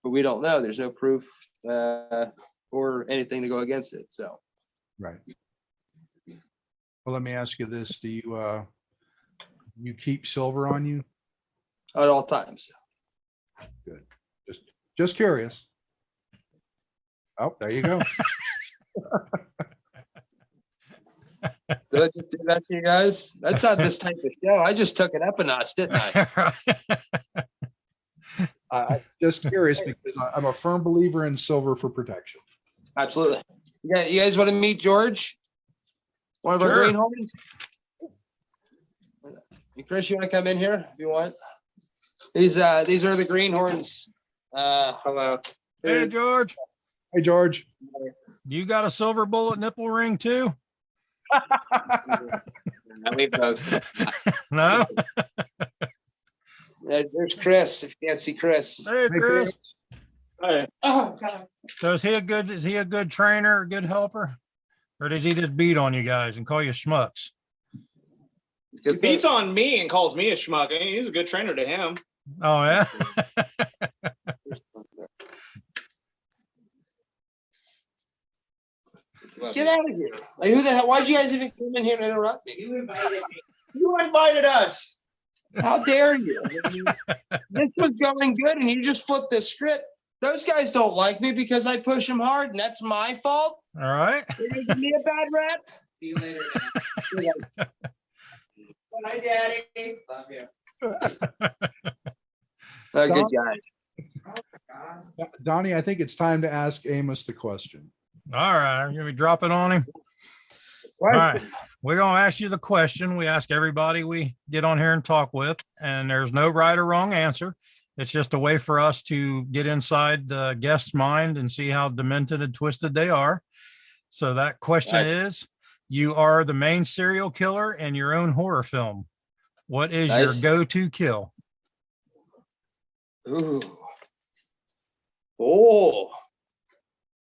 but we don't know. There's no proof or anything to go against it. So, right. Well, let me ask you this: do you keep silver on you at all times? Good. Just curious. Oh, there you go. Did I just do that to you guys? That's not this type of show. I just took it up a notch, didn't I? I'm just curious because I'm a firm believer in silver for protection. Absolutely. Yeah, you guys want to meet George? One of our greenhorns? Chris, you want to come in here if you want? These are the greenhorns. Hello. Hey, George. Hey, George. You got a silver bullet nipple ring too? Leave those. No. There's Chris. If you can't see Chris. Hey, Chris. Hey. Oh God. So is he a good trainer, a good helper, or does he just beat on you guys and call you schmucks? He beats on me and calls me a schmuck. I mean, he's a good trainer to him. Oh yeah. Get out of here. Like, who the hell? Why'd you guys even come in here and interrupt me? You invited me. You invited us. How dare you? This was going good and you just flipped the script. Those guys don't like me because I push them hard and that's my fault. All right. They're gonna give me a bad rap. See you later. Bye, Daddy. Love you. Good guy. Donnie, I think it's time to ask Amos the question. All right. I'm going to drop it on him. All right. We're going to ask you the question. We ask everybody we get on here and talk with, and there's no right or wrong answer. It's just a way for us to get inside the guest's mind and see how demented and twisted they are. So that question is, You are the main serial killer in your own horror film. What is your Nice. go-to kill? Ooh. Oh.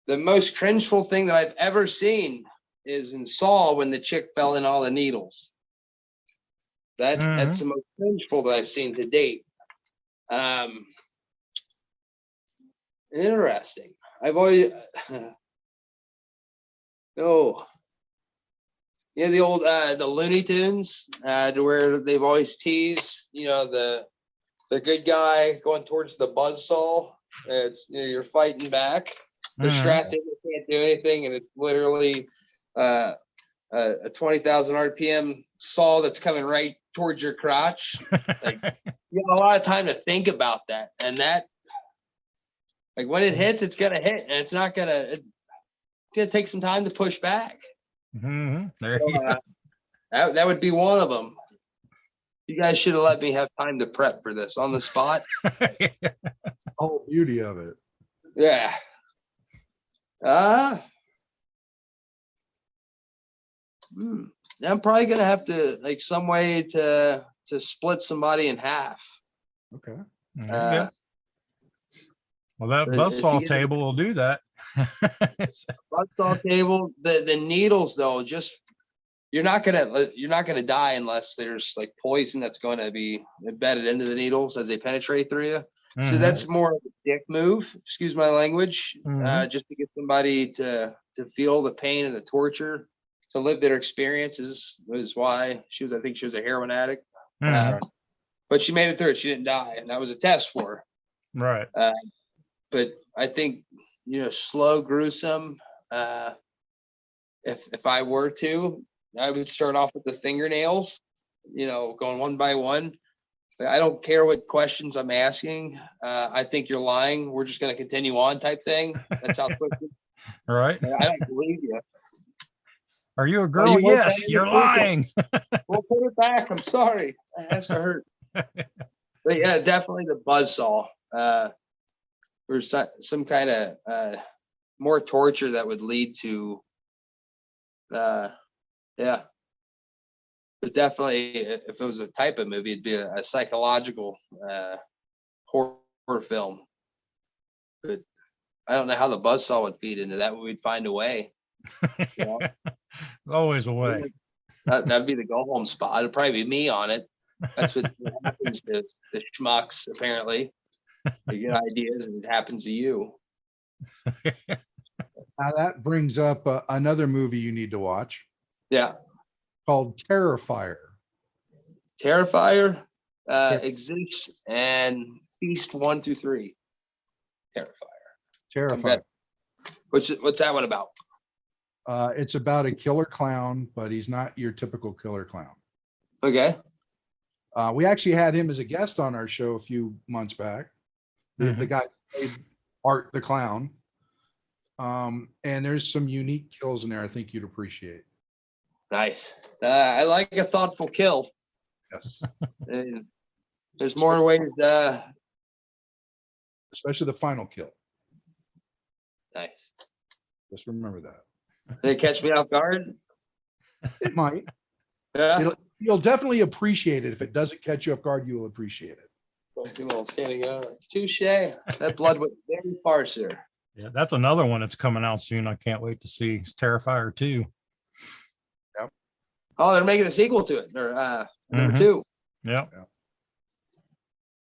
The most cringeful thing that I've ever seen is in Saw when the chick fell in all the needles. That's the most cringeful that I've seen to date. Interesting. I've always the old the Looney Tunes to where they've always teased, the good guy going towards the buzzsaw. It's you're fighting back. They're strapped in, they can't do anything, and it's literally a 20,000 RPM saw that's coming right towards your crotch. Like you have a lot of time to think about that, and that, like when it hits, it's gonna hit, and it's gonna take some time to push back. There So, you go. that would be one of them. You guys should have let me have time to prep for this on the spot. The whole beauty of it. Yeah. I'm probably gonna have to some way to split somebody in half. Okay. There you go. Well, that buzzsaw table will do that. Buzzsaw table, the needles though, just you're not gonna die unless there's poison that's going to be embedded into the needles as they penetrate through you. So that's more of a dick move, excuse my language, just to get somebody to feel the pain and the torture, to live their experiences was why I think she was a heroin addict. But she made it through it. She didn't die, and that was a test for her. Right. But I think, slow, gruesome. If I were to, I would start off with the fingernails, going one by one. I don't care what questions I'm asking. I think you're lying. We're just going to continue on type thing. That's how quick. Right. I don't believe you. Are you a girl? Yes, you're lying. We'll put it back. I'm sorry. That has to hurt. But yeah, definitely the buzzsaw. Or some kind of more torture that would lead to, yeah. But definitely, if it was a type of movie, it'd be a psychological horror film. But I don't know how the buzzsaw would feed into that. We'd find a way. Always a way. That'd be the go home spot. It'd probably be me on it. That's what happens to the schmucks, apparently. You get ideas and it happens to you. Now that brings up another movie you need to watch. Yeah. Called Terrifier. Terrifier exists and Feast 1 through 3. Terrifier. What's that one about? It's about a killer clown, but he's not your typical killer clown. Okay. We actually had him as a guest on our show a few months back. The guy played Art the Clown. And there's some unique kills in there I think you'd appreciate. Nice. I like a thoughtful kill. Yes. And there's more ways. Especially the final kill. Nice. Just remember that. Did it catch me off guard? It might. Yeah. You'll definitely appreciate it. If it doesn't catch you off guard, you will appreciate it. Standing up. Touche. That blood went very far, sir. Yeah, that's another one that's coming out soon. I can't wait to see. It's Terrifier 2. Yep. Oh, they're making a sequel to it. Or number 2. Yep.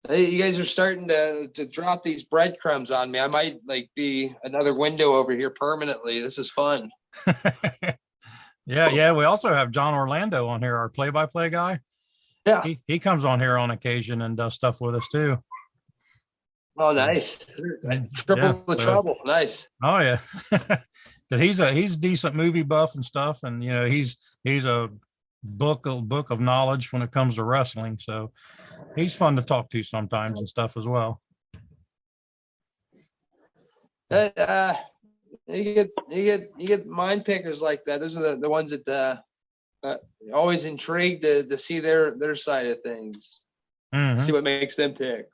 Hey, you guys are starting to drop these breadcrumbs on me. I might be another window over here permanently. This is fun. Yeah. We also have John Orlando on here, our play-by-play guy. Yeah. He comes on here on occasion and does stuff with us too. Oh, nice. Triple the trouble. Nice. Oh yeah. He's decent movie buff and stuff. And he's a book of knowledge when it comes to wrestling. So he's fun to talk to sometimes and stuff as well. You get mind pickers like that. Those are the ones that always intrigued to see their side of things. See what makes them tick.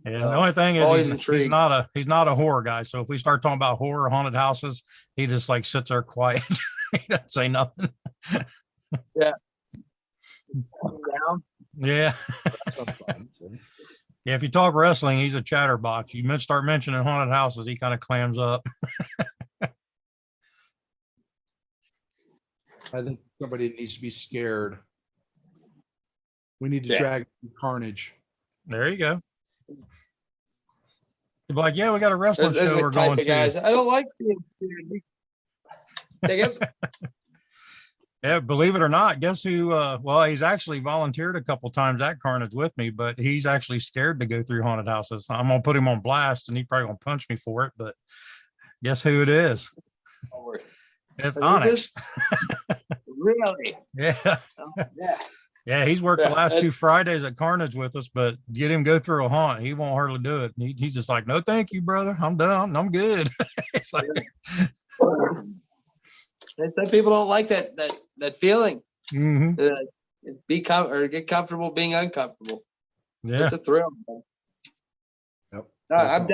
Yeah, the only thing is he's not a horror guy. So if we start talking about horror, haunted houses, he just sits there quiet. He doesn't say nothing. Yeah. Yeah. Yeah, if you talk wrestling, he's a chatterbox. You start mentioning haunted houses, he kind of clams up. I think somebody needs to be scared. We need to Yeah. drag carnage. There you go. You're like, yeah, we got a wrestling There's show the we're type going of to. guys. I don't like being scared. Take it. Yeah, believe it or not, guess who? Well, he's actually volunteered a couple times at Carnage with me, but he's actually scared to go through haunted houses. I'm gonna put him on blast, and he's probably gonna punch me for it. But guess who it is? It's Onyx. Really? Yeah, Oh, yeah. yeah. He's worked the last 2 Fridays at Carnage with us, but get him go through a haunt, he won't hardly do it. He's just like, no, thank you, brother. I'm done. I'm good. It's like, Some people don't like that feeling. mhm. Get comfortable being uncomfortable. Yeah. It's a thrill. Man. Yep. I'm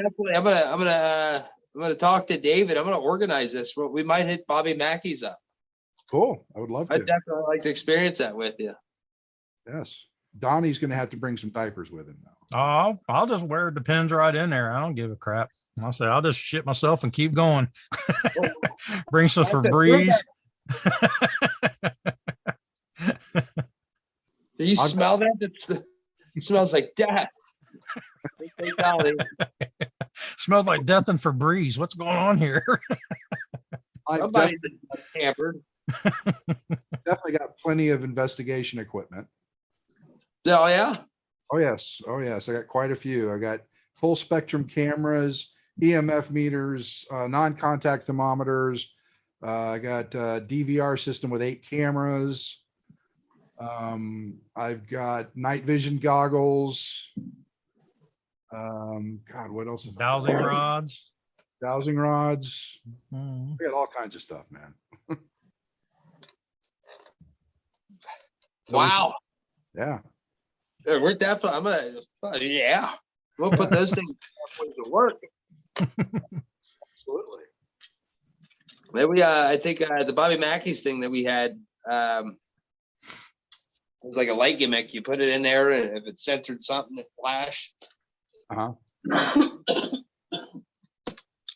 gonna talk to David. I'm gonna organize this. We might hit Bobby Mackey's up. Cool. I would love to. I'd definitely like to experience that with you. Yes. Donnie's going to have to bring some diapers with him now. Oh, I'll just wear Depends right in there. I don't give a crap. I'll say I'll just shit myself and keep going. Bring some Febreze. Do you smell that? It smells like death. Smells like death and Febreze. What's going on here? Somebody's been tampered. Definitely got plenty of investigation equipment. Oh yeah. Oh yes. Oh yes. I got quite a few. I got full spectrum cameras, EMF meters, non-contact thermometers. I got a DVR system with 8 cameras. I've got night vision goggles. God, what else? Dowsing rods. Dowsing rods. Mhm. We got all kinds of stuff, man. Wow. Yeah. We're definitely. Yeah. We'll put those things to work. Absolutely. Maybe I think the Bobby Mackey's thing that we had. It was like a light gimmick. You put it in there, and if it censored something, it flashed.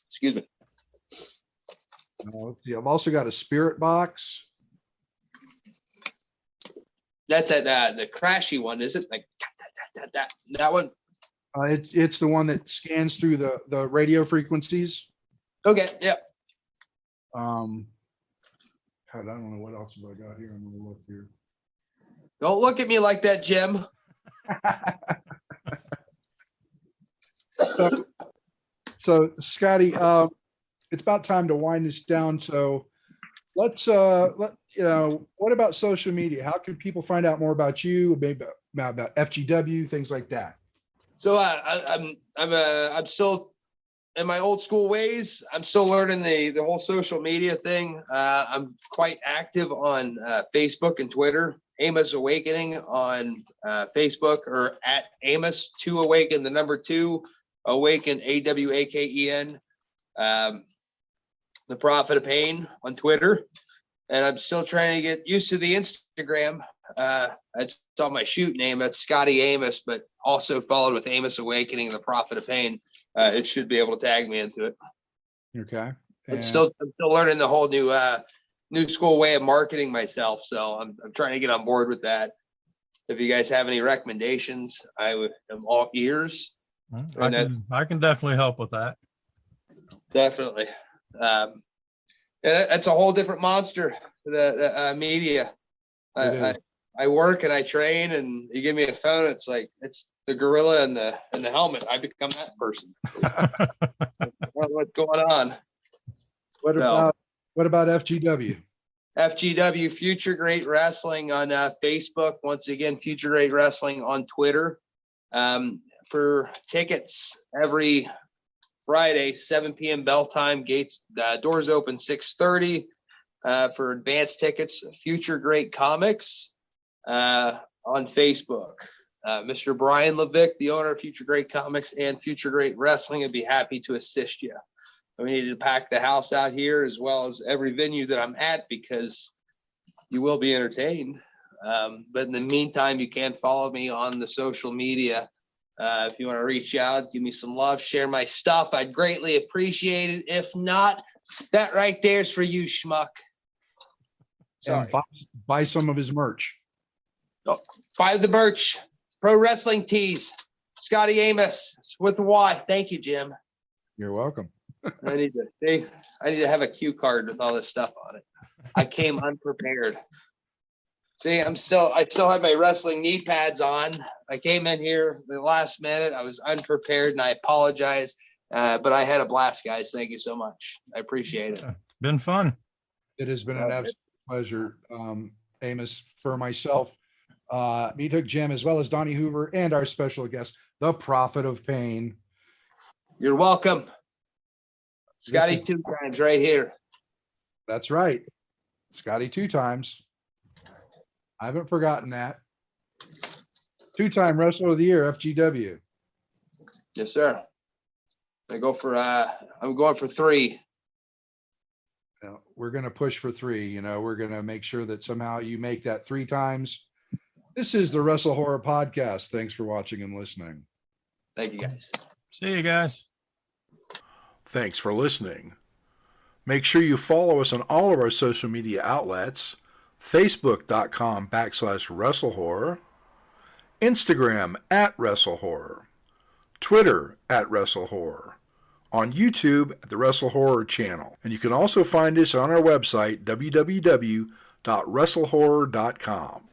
Excuse me. Let's see. I've also got a spirit box. That's at the crashy one, is it? Like that one. It's the one that scans through the radio frequencies. Okay. Yeah. God, I don't know what else have I got here. I'm gonna look here. Don't look at me like that, Jim. So Scotty, it's about time to wind this down. So let's what about social media? How can people find out more about you, maybe about FGW, things like that? So I'm still in my old school ways. I'm still learning the whole social media thing. I'm quite active on Facebook and Twitter. Amos Awakening on Facebook, or at Amos 2 Awaken, the number 2 Awaken, AWAKEN. The Prophet of Pain on Twitter, and I'm still trying to get used to the Instagram. That's all my shoot name. That's Scotty Amos, but also followed with Amos Awakening, the Prophet of Pain. It should be able to tag me into it. Okay. I'm still learning the whole new school way of marketing myself, so I'm trying to get on board with that. If you guys have any recommendations, I am all ears. I can definitely help with that. Definitely. That's a whole different monster. The media. I work and I train, and you give me a phone. It's like it's the gorilla and the helmet. I become that person. What's going on? What about FGW? FGW Future Great Wrestling on Facebook. Once again, Future Great Wrestling on Twitter. For tickets, every Friday, 7 p.m. bell time. Doors open 6:30. For advanced tickets, Future Great Comics on Facebook. Mr. Brian Levick, the owner of Future Great Comics and Future Great Wrestling, would be happy to assist you. We need to pack the house out here as well as every venue that I'm at because you will be entertained. But in the meantime, you can follow me on the social media. If you want to reach out, give me some love, share my stuff. I'd greatly appreciate it. If not, that right there is for you, schmuck. Sorry. And buy some of his merch. Oh, buy the merch. Pro Wrestling Tees. Scotty Amos with a Y. Thank you, Jim. You're welcome. I need to have a cue card with all this stuff on it. I came unprepared. See, I still have my wrestling knee pads on. I came in here the last minute. I was unprepared and I apologize. But I had a blast, guys. Thank you so much. I appreciate it. Been fun. It has been an absolute pleasure, Amos, for myself, Meathook Jim, as well as Donnie Hoover and our special guest, the Prophet of Pain. You're welcome. Scotty 2 times right here. That's right. Scotty 2 times. I haven't forgotten that. 2-time Wrestler of the Year, FGW. Yes, sir. I'm going for 3. We're going to push for 3. We're going to make sure that somehow you make that 3 times. This is the WrestleHorror Podcast. Thanks for watching and listening. Thank you, guys. See you guys. Thanks for listening. Make sure you follow us on all of our social media outlets. Facebook.com/WrestleHorror, Instagram @WrestleHorror, Twitter @WrestleHorror, on YouTube at the WrestleHorror channel. And you can also find us on our website, www.WrestleHorror.com.